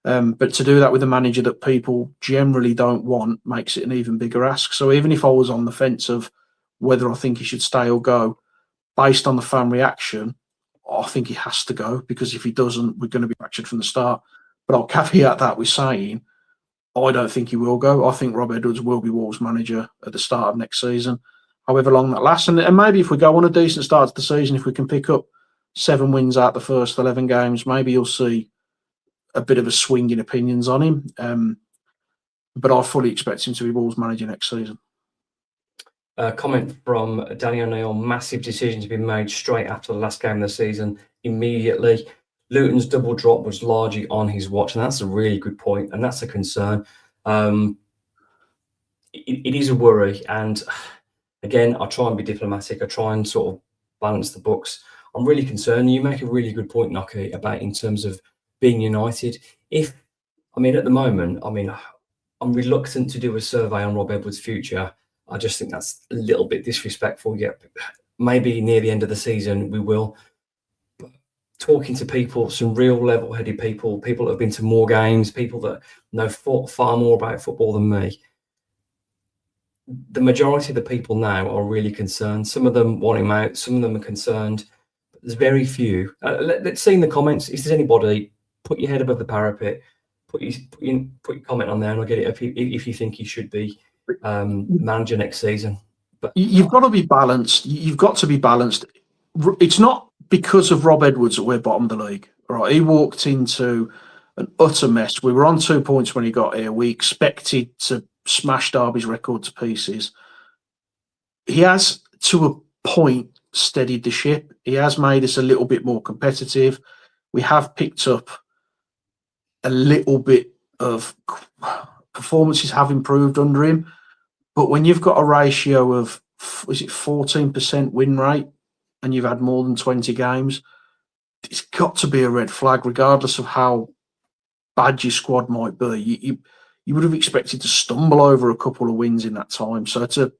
But to do that with a manager that people generally don't want makes it an even bigger ask. So even if I was on the fence of whether I think he should stay or go, based on the fan reaction, I think he has to go, because if he doesn't, we're going to be fractured from the start. But I'll caveat that with saying I don't think he will go. I think Rob Edwards will be Wolves manager at the start of next season, however long that lasts. And maybe if we go on a decent start to the season, if we can pick up 7 wins out the first 11 games, maybe you'll see a bit of a swing in opinions on him. But I fully expect him to be Wolves manager next season. Comment from Danny O'Neill: massive decision to be made straight after the last game of the season, immediately. Luton's double drop was largely on his watch, and that's a really good point, and that's a concern. It is a worry, and again, I try and be diplomatic. I try and sort of balance the books. I'm really concerned. You make a really good point, Nocky, about in terms of being united. At the moment, I'm reluctant to do a survey on Rob Edwards' future. I just think that's a little bit disrespectful. Yeah, maybe near the end of the season we will. But talking to people, some real level-headed people that have been to more games, people that know far more about football than me, the majority of the people now are really concerned. Some of them want him out, some of them are concerned. But there's very few. Let's see in the comments, if there's anybody, put your head above the parapet, put your comment on there, and I'll get it if you think he should be manager next season. But you've got to be balanced. You've got to be balanced. It's not because of Rob Edwards that we're bottom of the league. Right? He walked into an utter mess. We were on 2 points when he got here. We expected to smash Derby's record to pieces. He has, to a point, steadied the ship. He has made us a little bit more competitive. We have picked up a little bit of performances have improved under him. But when you've got a ratio of, is it 14% win rate, and you've had more than 20 games, it's got to be a red flag, regardless of how bad your squad might be. You would have expected to stumble over a couple of wins in that time. So to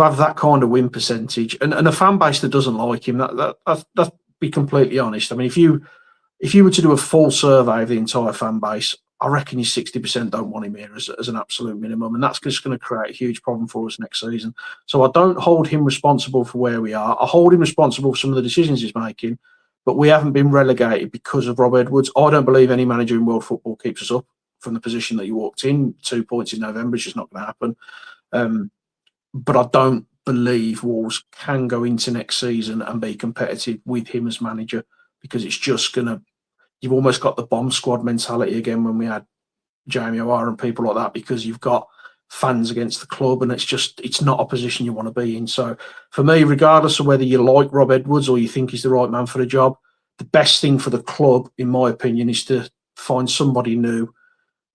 have that kind of win percentage, and a fan base that doesn't like him, that be completely honest. I mean, if you were to do a full survey of the entire fan base, I reckon you 60% don't want him here as an absolute minimum, and that's just going to create a huge problem for us next season. So I don't hold him responsible for where we are. I hold him responsible for some of the decisions he's making, but we haven't been relegated because of Rob Edwards. I don't believe any manager in world football keeps us up from the position that you walked in. 2 points in November is just not going to happen. But I don't believe Wolves can go into next season and be competitive with him as manager, because it's just going to, you've almost got the bomb squad mentality again when we had Jamie O'Hara and people like that, because you've got fans against the club, and it's not a position you want to be in. So for me, regardless of whether you like Rob Edwards or you think he's the right man for the job, the best thing for the club, in my opinion, is to find somebody new,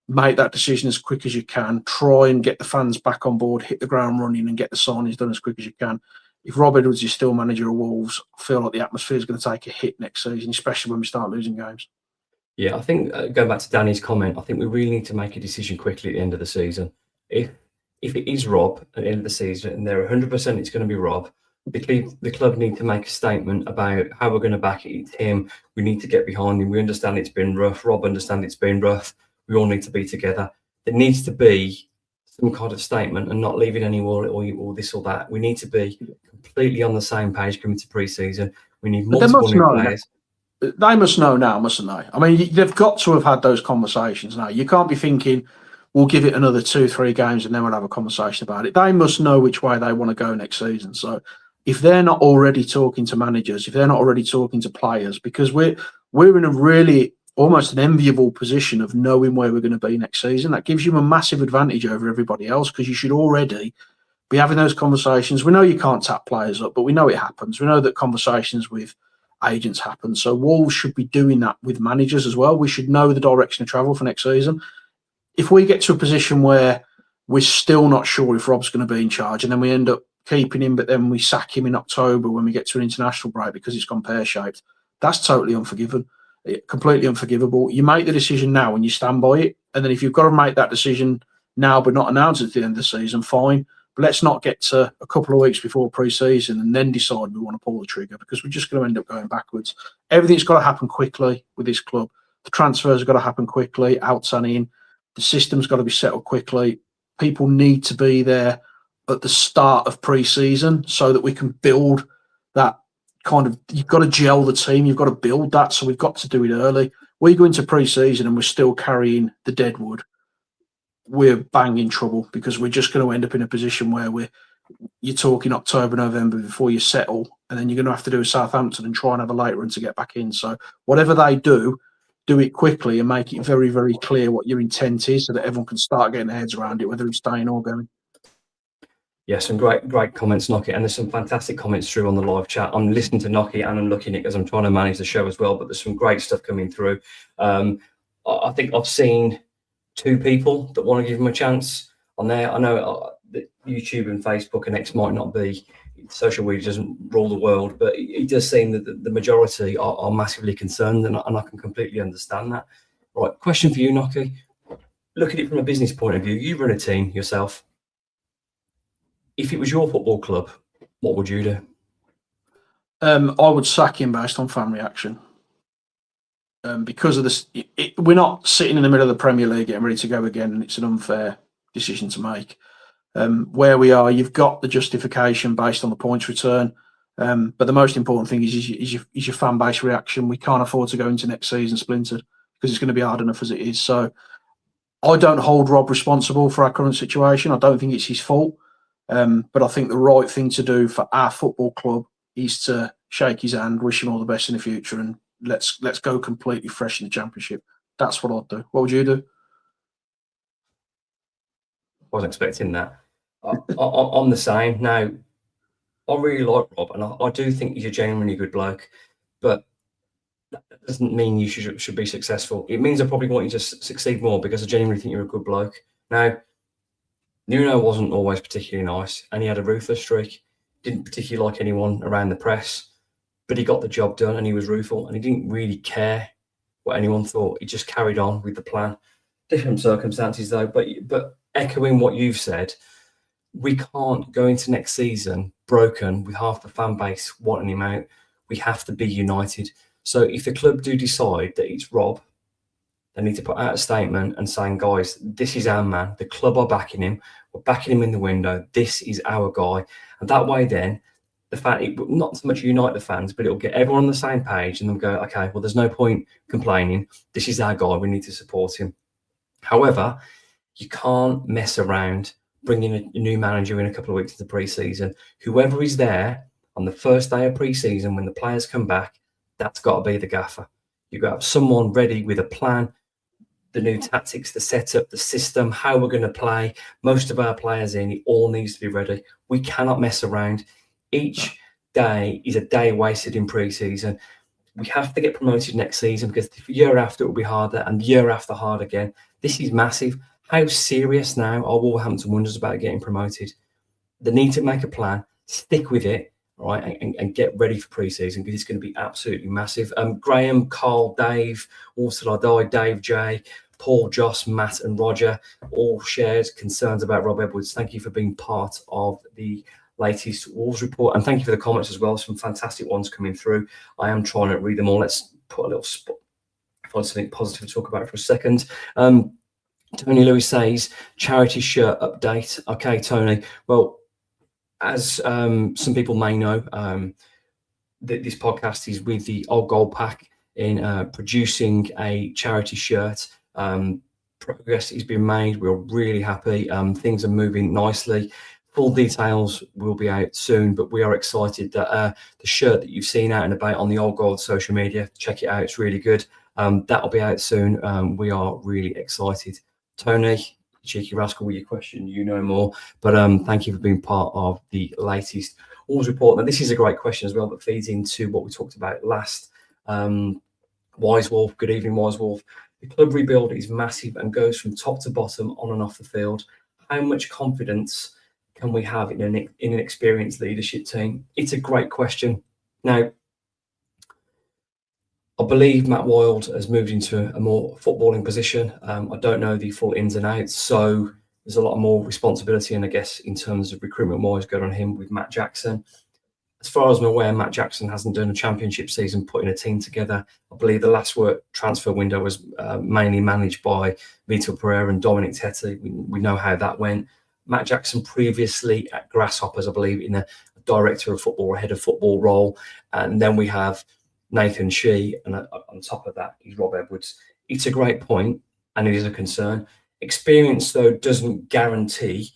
make that decision as quick as you can, try and get the fans back on board, hit the ground running, and get the signings done as quick as you can. If Rob Edwards is still manager of Wolves, I feel like the atmosphere is going to take a hit next season, especially when we start losing games. Yeah, I think going back to Danny's comment, I think we really need to make a decision quickly at the end of the season. If it is Rob at the end of the season and they're 100% it's going to be Rob, the club need to make a statement about how we're going to back it. It's him. We need to get behind him. We understand it's been rough. Rob understands it's been rough. We all need to be together. There needs to be some kind of statement, and not leaving any or this or that. We need to be completely on the same page coming to pre-season. We need multiple new players. They must know now, mustn't they? I mean, they've got to have had those conversations now. You can't be thinking, we'll give it another 2-3 games and then we'll have a conversation about it. They must know which way they want to go next season. So if they're not already talking to managers, if they're not already talking to players, because we're in a really almost an enviable position of knowing where we're going to be next season, that gives you a massive advantage over everybody else, because you should already be having those conversations. We know you can't tap players up, but we know it happens. We know that conversations with agents happen. So Wolves should be doing that with managers as well. We should know the direction of travel for next season. If we get to a position where we're still not sure if Rob's going to be in charge, and then we end up keeping him, but then we sack him in October when we get to an international break because it's gone pear-shaped, that's totally completely unforgivable. You make the decision now and you stand by it. And then if you've got to make that decision now but not announce it at the end of the season, fine. But let's not get to a couple of weeks before pre-season and then decide we want to pull the trigger, because we're just going to end up going backwards. Everything's got to happen quickly with this club. The transfers have got to happen quickly, outs and in. The system's got to be settled quickly. People need to be there at the start of pre-season so that we can build that kind of, you've got to gel the team, you've got to build that, so we've got to do it early. We go into pre-season and we're still carrying the dead wood, we're bang in trouble, because we're just going to end up in a position where you're talking October, November before you settle, and then you're going to have to do a Southampton and try and have a late run to get back in. So whatever they do it quickly and make it very, very clear what your intent is so that everyone can start getting their heads around it, whether it's staying or going. Yeah, some great comments, Nocky, and there's some fantastic comments through on the live chat. I'm listening to Nocky and I'm looking at it because I'm trying to manage the show as well, but there's some great stuff coming through. I think I've seen 2 people that want to give him a chance on there. I know that YouTube and Facebook and X might not be, social media doesn't rule the world, but it does seem that the majority are massively concerned, and I can completely understand that. Right, question for you, Nocky. Look at it from a business point of view. You run a team yourself. If it was your football club, what would you do? I would sack him based on fan reaction. Because of this, we're not sitting in the middle of the Premier League getting ready to go again, and it's an unfair decision to make. Where we are, you've got the justification based on the points return, but the most important thing is your fan base reaction. We can't afford to go into next season splintered, because it's going to be hard enough as it is. So I don't hold Rob responsible for our current situation. I don't think it's his fault, but I think the right thing to do for our football club is to shake his hand, wish him all the best in the future, and let's go completely fresh in the Championship. That's what I'd do. What would you do? I wasn't expecting that. I'm the same. Now, I really like Rob, and I do think he's a genuinely good bloke, but that doesn't mean you should be successful. It means I probably want you to succeed more, because I genuinely think you're a good bloke. Now, Nuno wasn't always particularly nice, and he had a ruthless streak. Didn't particularly like anyone around the press, but he got the job done and he was ruthless, and he didn't really care what anyone thought. He just carried on with the plan. Different circumstances though, but echoing what you've said, we can't go into next season broken with half the fan base wanting him out. We have to be united. So if the club do decide that it's Rob, they need to put out a statement and saying, guys, this is our man. The club are backing him. We're backing him in the window. This is our guy. And that way then, it will not so much unite the fans, but it'll get everyone on the same page, and they'll go, okay, well, there's no point complaining. This is our guy. We need to support him. However, you can't mess around bringing a new manager in a couple of weeks into pre-season. Whoever is there on the first day of pre-season, when the players come back, that's got to be the gaffer. You've got to have someone ready with a plan, the new tactics, the setup, the system, how we're going to play. Most of our players it all needs to be ready. We cannot mess around. Each day is a day wasted in pre-season. We have to get promoted next season, because the year after it will be harder, and the year after hard again. This is massive. How serious now are Wolverhampton Wanderers about getting promoted? They need to make a plan, stick with it, right, and get ready for pre-season, because it's going to be absolutely massive. Graham, Carl, Dave, Wolves Till I Die, Dave J, Paul, Joss, Matt and Roger all shared concerns about Rob Edwards. Thank you for being part of the latest Wolves report, and thank you for the comments as well. Some fantastic ones coming through. I am trying to read them all. Let's put a little spot, find something positive to talk about for a second. Tony Lewis says, charity shirt update. Okay, Tony. Well, as some people may know, this podcast is with the Old Gold Pack in producing a charity shirt. Progress is being made. We're really happy. Things are moving nicely. Full details will be out soon, but we are excited that the shirt that you've seen out and about on the Old Gold social media, check it out. It's really good. That'll be out soon. We are really excited. Tony, cheeky rascal with your question, you know more. But thank you for being part of the latest Wolves report. Now, this is a great question as well that feeds into what we talked about last. Wise Wolf, good evening, Wise Wolf. The club rebuild is massive and goes from top to bottom on and off the field. How much confidence can we have in an experienced leadership team? It's a great question. Now, I believe Matt Wild has moved into a more footballing position. I don't know the full ins and outs, so there's a lot more responsibility, and I guess in terms of recruitment-wise, going on him with Matt Jackson. As far as I'm aware, Matt Jackson hasn't done a championship season putting a team together. I believe the last transfer window was mainly managed by Vitor Pereira and Dominic Tete. We know how that went. Matt Jackson previously at Grasshoppers, I believe, in a director of football or head of football role. And then we have Nathan Shee, and on top of that, he's Rob Edwards. It's a great point, and it is a concern. Experience, though, doesn't guarantee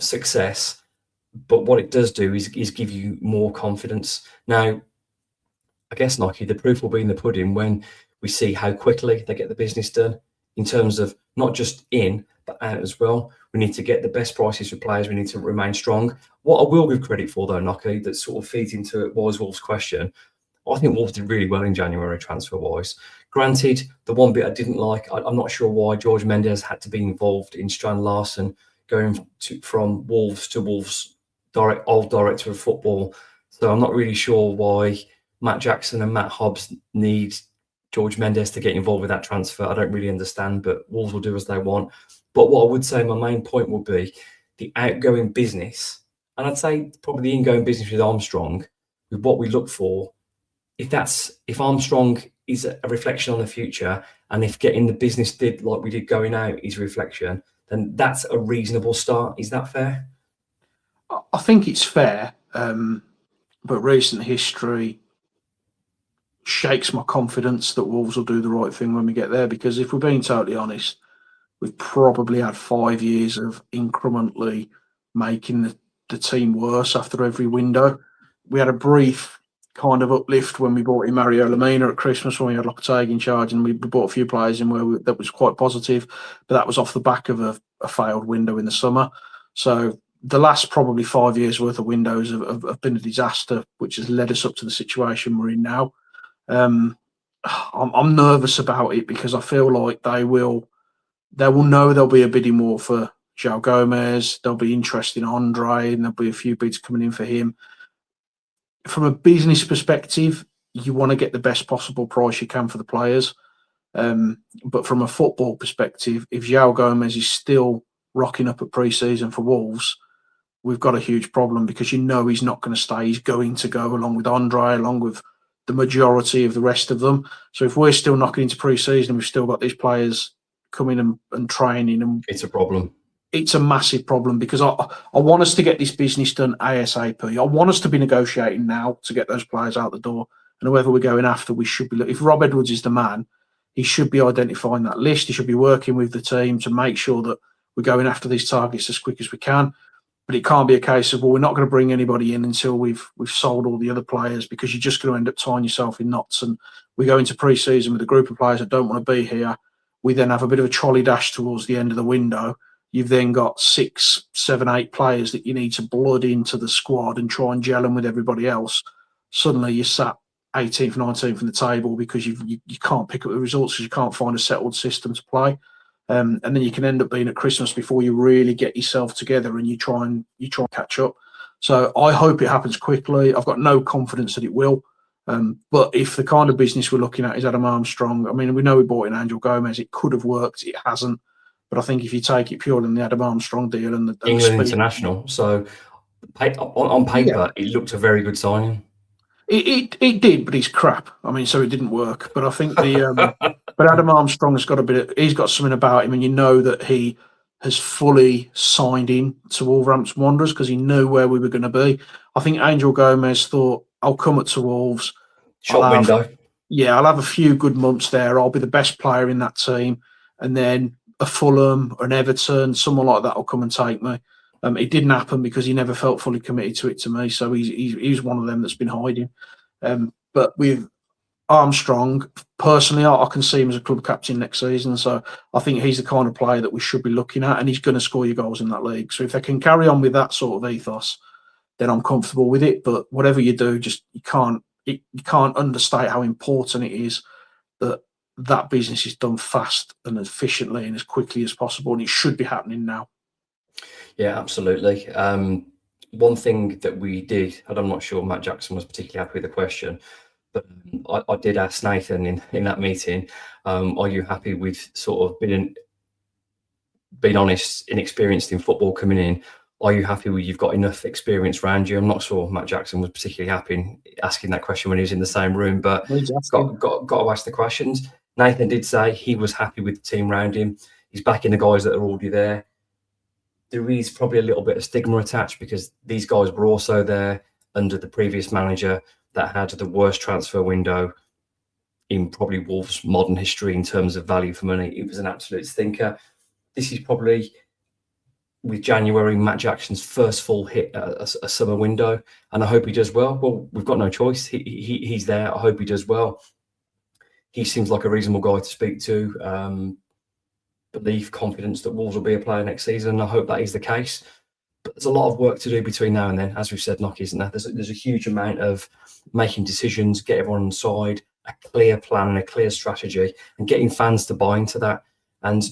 success. But what it does do is give you more confidence. Now, I guess, Nike, the proof will be in the pudding when we see how quickly they get the business done in terms of not just in, but out as well. We need to get the best prices for players. We need to remain strong. What I will give credit for, though, Nike, that sort of feeds into Wolves' question, I think Wolves did really well in January transfer-wise. Granted, the one bit I didn't like, I'm not sure why George Mendes had to be involved in Strand Larsen going from Wolves to Wolves' old director of football. So I'm not really sure why Matt Jackson and Matt Hobbs need George Mendes to get involved with that transfer. I don't really understand, but Wolves will do as they want. But what I would say, my main point will be the outgoing business, and I'd say probably the ingoing business with Armstrong, with what we look for. If Armstrong is a reflection on the future, and if getting the business did like we did going out is a reflection, then that's a reasonable start. Is that fair? I think it's fair, but recent history shakes my confidence that Wolves will do the right thing when we get there, because if we're being totally honest, we've probably had 5 years of incrementally making the team worse after every window. We had a brief kind of uplift when we brought in Mario Lamina at Christmas, when we had Lopetegui in charge, and we brought a few players in where that was quite positive, but that was off the back of a failed window in the summer. So the last probably 5 years worth of windows have been a disaster, which has led us up to the situation we're in now. I'm nervous about it because I feel like they will know there'll be a bidding war for João Gomez. There'll be interest in Andre, and there'll be a few bids coming in for him. From a business perspective, you want to get the best possible price you can for the players. But from a football perspective, if João Gomez is still rocking up at pre-season for Wolves, we've got a huge problem, because he's not going to stay. He's going to go along with Andre, along with the majority of the rest of them. So if we're still knocking into pre-season, we've still got these players coming and training, and it's a problem. It's a massive problem, because I want us to get this business done ASAP. I want us to be negotiating now to get those players out the door. And whoever we're going after, we should be. If Rob Edwards is the man, he should be identifying that list. He should be working with the team to make sure that we're going after these targets as quick as we can. But it can't be a case of, well, we're not going to bring anybody in until we've sold all the other players, because you're just going to end up tying yourself in knots. And we go into pre-season with a group of players that don't want to be here. We then have a bit of a trolley dash towards the end of the window. You've then got 6, 7, 8 players that you need to blood into the squad and try and gel them with everybody else. Suddenly you're sat 18th, 19th in the table because you can't pick up the results, because you can't find a settled system to play. And then you can end up being at Christmas before you really get yourself together and you try and catch up. So I hope it happens quickly. I've got no confidence that it will. But if the kind of business we're looking at is Adam Armstrong, I mean, we know we bought in Angel Gomez. It could have worked. It hasn't. But I think if you take it purely on the Adam Armstrong deal and the England international, so on paper, It looked a very good signing. It did, but he's crap. I mean, so it didn't work. But I think but Adam Armstrong has got he's got something about him, and you know that he has fully signed in to Wolverhampton Wanderers because he knew where we were going to be. I think Angel Gomez thought, I'll come up to Wolves. Shop window. I'll have a few good months there. I'll be the best player in that team. And then a Fulham or an Everton, someone like that will come and take me. It didn't happen because he never felt fully committed to it to me. So he's one of them that's been hiding. But with Armstrong, personally, I can see him as a club captain next season. So I think he's the kind of player that we should be looking at, and he's going to score your goals in that league. So if they can carry on with that sort of ethos, then I'm comfortable with it. But whatever you do, just you can't understate how important it is that that business is done fast and efficiently and as quickly as possible, and it should be happening now. Yeah, absolutely. One thing that we did, and I'm not sure Matt Jackson was particularly happy with the question, but I did ask Nathan in that meeting, are you happy with sort of being honest, inexperienced in football coming in? Are you happy with you've got enough experience around you? I'm not sure Matt Jackson was particularly happy in asking that question when he was in the same room, but got to ask the questions. Nathan did say he was happy with the team around him. He's backing the guys that are already there. There is probably a little bit of stigma attached because these guys were also there under the previous manager that had the worst transfer window in probably Wolves' modern history in terms of value for money. It was an absolute stinker. This is probably, with January, Matt Jackson's first full hit a summer window, and I hope he does well. Well, we've got no choice. He's there. I hope he does well. He seems like a reasonable guy to speak to. Belief, confidence that Wolves will be a player next season. I hope that is the case. But there's a lot of work to do between now and then, as we've said, Nock, isn't there? There's a huge amount of making decisions, get everyone on side, a clear plan and a clear strategy, and getting fans to buy into that. And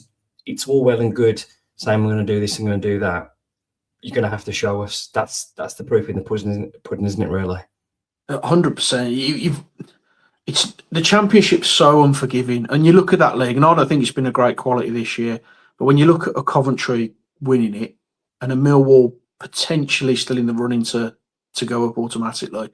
it's all well and good saying we're going to do this and going to do that. You're going to have to show us. That's the proof in the pudding, isn't it? Really, 100%. It's the Championship's so unforgiving, and you look at that league, and I don't think it's been a great quality this year. But when you look at a Coventry winning it and a Millwall potentially still in the running to go up automatically,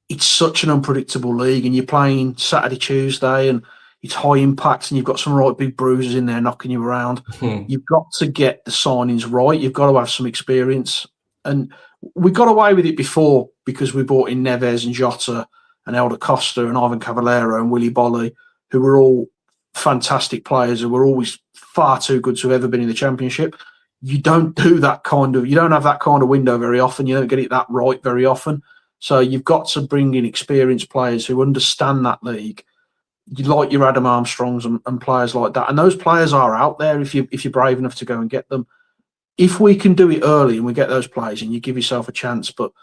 it's such an unpredictable league. And you're playing Saturday, Tuesday, and it's high impact, and you've got some right big bruisers in there knocking you around. You've got to get the signings right. You've got to have some experience, and we got away with it before because we brought in Neves and Jota and Elder Costa and Ivan Cavallero and Willy Bolly, who were all fantastic players who were always far too good to have ever been in the Championship. You don't have that kind of window very often. You don't get it that right very often. So you've got to bring in experienced players who understand that league. You like your Adam Armstrongs and players like that. And those players are out there if you're brave enough to go and get them. If we can do it early and we get those players and you give yourself a chance, but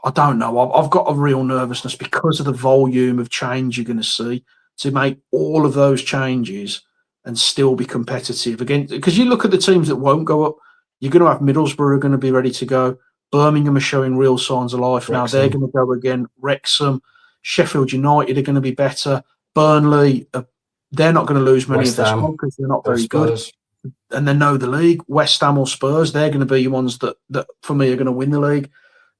I don't know. I've got a real nervousness because of the volume of change you're going to see to make all of those changes and still be competitive again. Because you look at the teams that won't go up, you're going to have Middlesbrough are going to be ready to go. Birmingham are showing real signs of life now. They're going to go again. Wrexham, Sheffield United are going to be better. Burnley, they're not going to lose many of their squad because they're not very good. And they know the league. West Ham or Spurs, they're going to be the ones that for me are going to win the league.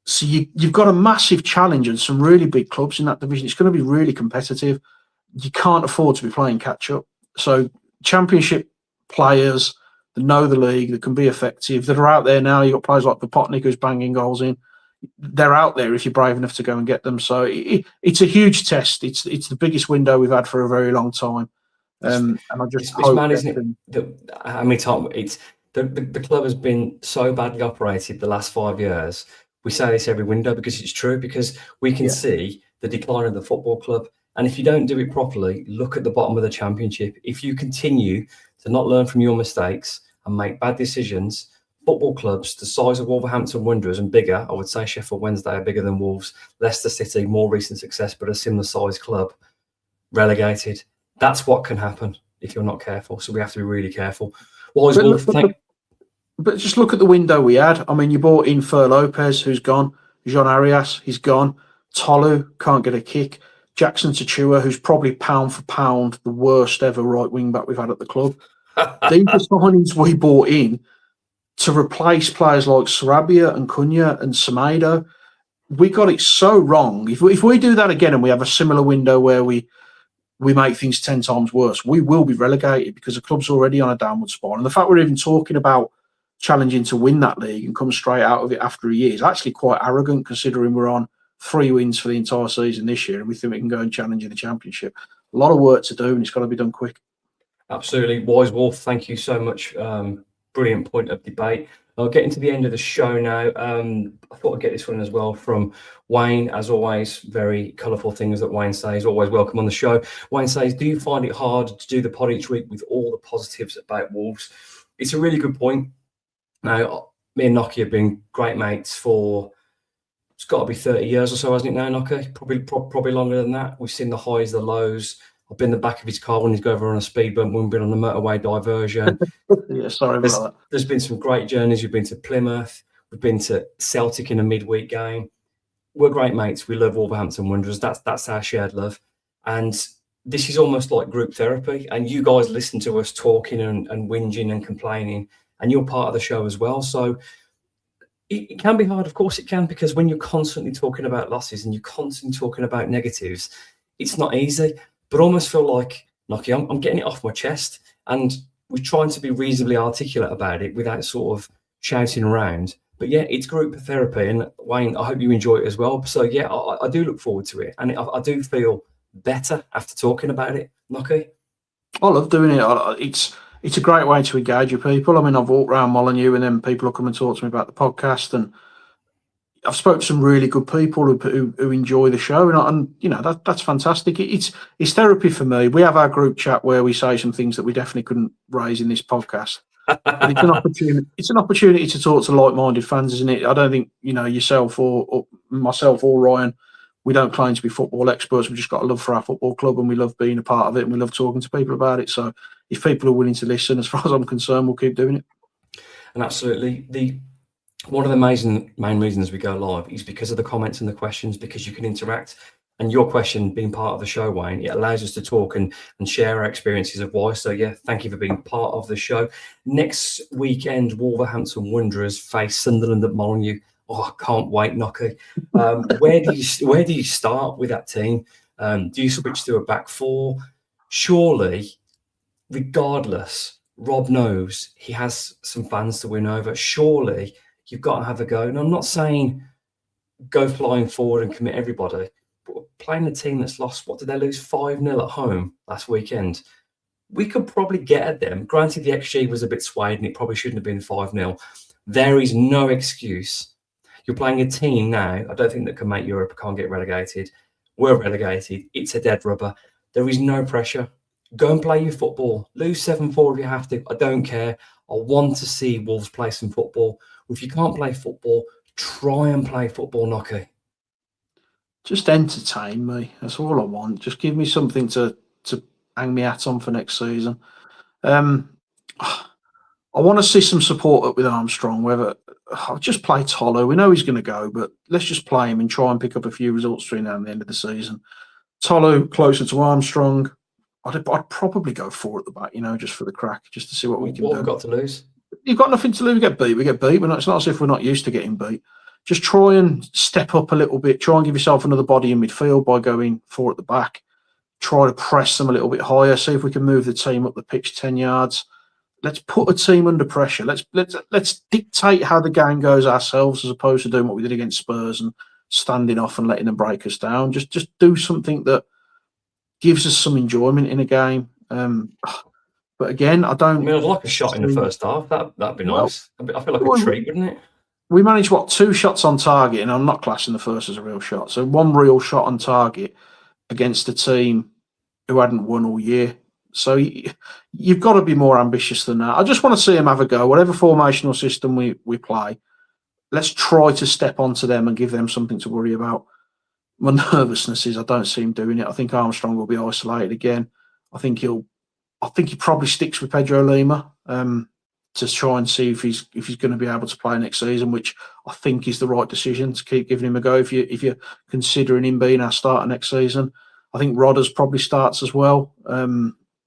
So you've got a massive challenge and some really big clubs in that division. It's going to be really competitive. You can't afford to be playing catch-up. So Championship players that know the league, that can be effective, that are out there now. You've got players like Popotnik who's banging goals in. They're out there if you're brave enough to go and get them. So it's a huge test. It's the biggest window we've had for a very long time. And I just hope it's mad, isn't it? How many times the club has been so badly operated the last 5 years. We say this every window because it's true, because we can see the decline of the football club. And if you don't do it properly, look at the bottom of the Championship. If you continue to not learn from your mistakes and make bad decisions, football clubs the size of Wolverhampton Wanderers and bigger, I would say Sheffield Wednesday are bigger than Wolves, Leicester City, more recent success, but a similar size club, relegated. That's what can happen if you're not careful. So we have to be really careful. But just look at the window we had. I mean, you bought in Fer Lopez, who's gone. Jean Arias, he's gone. Tolu can't get a kick. Jackson Tachua, who's probably pound for pound the worst ever right wing back we've had at the club. These are signings we bought in to replace players like Sarabia and Cunha and Semedo. We got it so wrong. If we do that again and we have a similar window where we make things 10 times worse, we will be relegated because the club's already on a downward spiral. And the fact we're even talking about challenging to win that league and come straight out of it after a year is actually quite arrogant, considering we're on 3 wins for the entire season this year and we think we can go and challenge in the Championship. A lot of work to do and it's got to be done quick. Absolutely. Wise Wolf, thank you so much. Brilliant point of debate. I'll get into the end of the show now. I thought I'd get this one as well from Wayne. As always, very colourful things that Wayne says. Always welcome on the show. Wayne says, do you find it hard to do the pod each week with all the positives about Wolves? It's a really good point. Now, me and Nokia have been great mates for, it's got to be 30 years or so, hasn't it now, Nokia? Probably longer than that. We've seen the highs, the lows. I've been in the back of his car when he's going over on a speed bump, when we've been on the motorway diversion. Yeah, sorry about that. There's been some great journeys. We've been to Plymouth. We've been to Celtic in a midweek game. We're great mates. We love Wolverhampton Wanderers. That's our shared love. And this is almost like group therapy. And you guys listen to us talking and whinging and complaining, and you're part of the show as well. So it can be hard. Of course it can, because when you're constantly talking about losses and you're constantly talking about negatives, it's not easy. But I almost feel like, Nokia, I'm getting it off my chest. And we're trying to be reasonably articulate about it without sort of shouting around. But yeah, it's group therapy, and Wayne, I hope you enjoy it as well. So yeah, I do look forward to it, and I do feel better after talking about it. Nokia? I love doing it. It's a great way to engage with people. I mean, I've walked around Molineux, and then people will come and talk to me about the podcast, and I've spoken to some really good people who enjoy the show, and you know that's fantastic. It's therapy for me. We have our group chat where we say some things that we definitely couldn't raise in this podcast. But it's an opportunity. It's an opportunity to talk to like-minded fans, isn't it? I don't think yourself or myself or Ryan. We don't claim to be football experts. We've just got a love for our football club, and we love being a part of it, and we love talking to people about it. So, if people are willing to listen, as far as I'm concerned, we'll keep doing it. And absolutely, one of the main reasons we go live is because of the comments and the questions, because you can interact. And your question being part of the show, Wayne, it allows us to talk and share our experiences of why. So, yeah, thank you for being part of the show. Next weekend, Wolverhampton Wanderers face Sunderland at Molineux. Oh, I can't wait, Nokia. Where do you start with that team? Do you switch to a back four? Surely, regardless, Rob knows he has some fans to win over. Surely, you've got to have a go. And I'm not saying go flying forward and commit everybody. Playing a team that's lost, what did they lose? 5-0 at home last weekend. We could probably get at them. Granted, the XG was a bit swayed and it probably shouldn't have been 5-0. There is no excuse. You're playing a team now, I don't think that can make Europe, can't get relegated. We're relegated. It's a dead rubber. There is no pressure. Go and play your football. Lose 7-4 if you have to. I don't care. I want to see Wolves play some football. If you can't play football, try and play football, Nokia. Just entertain me. That's all I want. Just give me something to hang my hat on for next season. I want to see some support up with Armstrong. Whether I'll just play Tolo. We know he's going to go, but let's just play him and try and pick up a few results between now and the end of the season. Tolo closer to Armstrong. I'd probably go 4 at the back, just for the crack, just to see what we can do. What we've got to lose? You've got nothing to lose. We get beat. It's not as if we're not used to getting beat. Just try and step up a little bit. Try and give yourself another body in midfield by going 4 at the back. Try to press them a little bit higher. See if we can move the team up the pitch 10 yards. Let's put a team under pressure. Let's dictate how the game goes ourselves, as opposed to doing what we did against Spurs and standing off and letting them break us down. Just do something that gives us some enjoyment in a game. But again, I don't. I'd like a shot in the first half. That'd be nice. I feel like a treat, wouldn't it? We managed 2 shots on target, and I'm not classing the first as a real shot. So 1 real shot on target against a team who hadn't won all year. So you've got to be more ambitious than that. I just want to see them have a go. Whatever formational system we play, let's try to step onto them and give them something to worry about. My nervousness is I don't see him doing it. I think Armstrong will be isolated again. I think he probably sticks with Pedro Lima to try and see if he's going to be able to play next season, which I think is the right decision to keep giving him a go. If you're considering him being our starter next season, I think Rodders probably starts as well.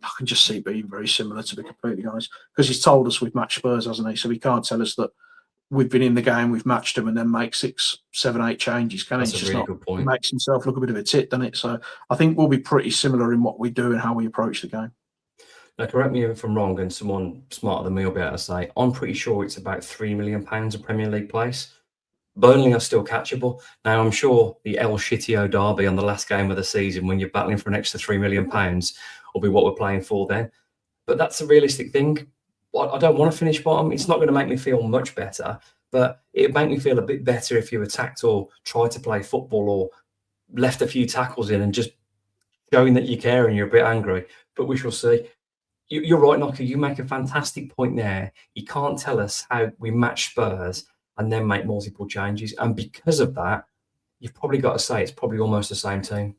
I can just see it being very similar, to be completely honest, because he's told us we've matched Spurs, hasn't he? So he can't tell us that we've been in the game, we've matched them, and then make 6, 7, 8 changes, can That's he? a really good point. He makes himself look a bit of a tit, doesn't it? So I think we'll be pretty similar in what we do and how we approach the game. Now, correct me if I'm wrong, and someone smarter than me will be able to say, I'm pretty sure it's about £3 million a Premier League place. Burnley are still catchable. Now, I'm sure the El Shitio derby on the last game of the season, when you're battling for an extra £3 million, will be what we're playing for then. But that's a realistic thing. I don't want to finish bottom. It's not going to make me feel much better, but it'd make me feel a bit better if you attacked or tried to play football or left a few tackles in and just showing that you care and you're a bit angry. But we shall see. you're right, Nocky. You make a fantastic point there. You can't tell us how we match Spurs and then make multiple changes. And because of that, you've probably got to say it's probably almost the same team.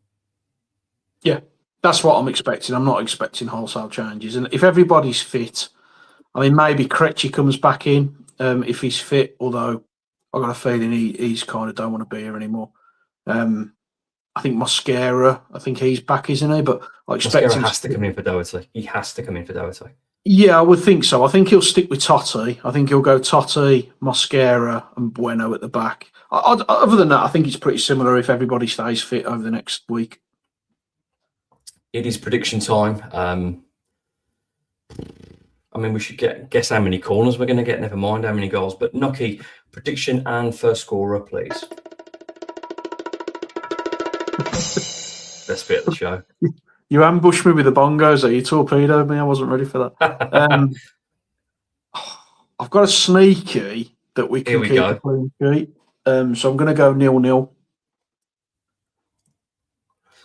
Yeah, that's what I'm expecting. I'm not expecting wholesale changes. And if everybody's fit, I mean, maybe Krejci comes back in if he's fit, although I've got a feeling he's kind of don't want to be here anymore. I think Mosquera, I think he's back, isn't he? But I expect Mosquera him has to come in for Doherty. He has to come in for Doherty. Yeah, I would think so. I think he'll stick with Totti. I think he'll go Totti, Mosquera, and Bueno at the back. Other than that, I think it's pretty similar if everybody stays fit over the next week. It is prediction time. I mean, we should guess how many corners we're going to get, never mind how many goals. But Nocky, prediction and first scorer, please. Best bit of the show. You ambushed me with the bongos, you torpedoed me. I wasn't ready for that. I've got a sneaky that we can keep a clean sheet. So I'm going to go 0-0.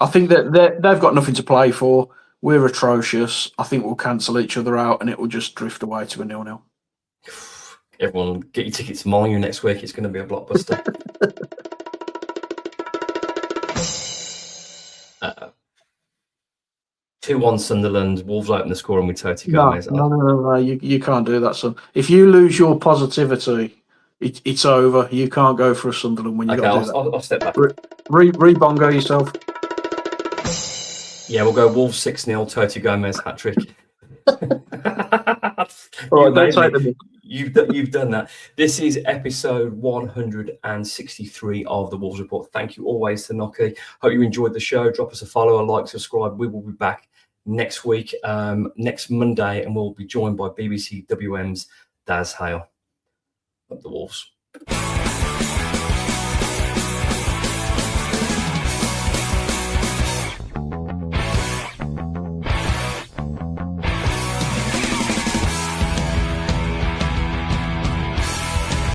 I think that they've got nothing to play for. We're atrocious. I think we'll cancel each other out and it will just drift away to a 0-0. Everyone, get your tickets to Molyneux next week. It's going to be a blockbuster. 2-1 Sunderland. Wolves open the scoring with Totti Gomez. No. You can't do that, son. If you lose your positivity, it's over. You can't go for a Sunderland when you got to do that. I'll step back. Re-bongo yourself. Yeah, we'll go Wolves 6-0, Totti Gomez hat-trick. All right, don't take them. You've done that. This is episode 163 of the Wolves Report. Thank you always to Nocky. Hope you enjoyed the show. Drop us a follow, a like, subscribe. We will be back next week, next Monday, and we'll be joined by BBC WM's Daz Hale of the Wolves.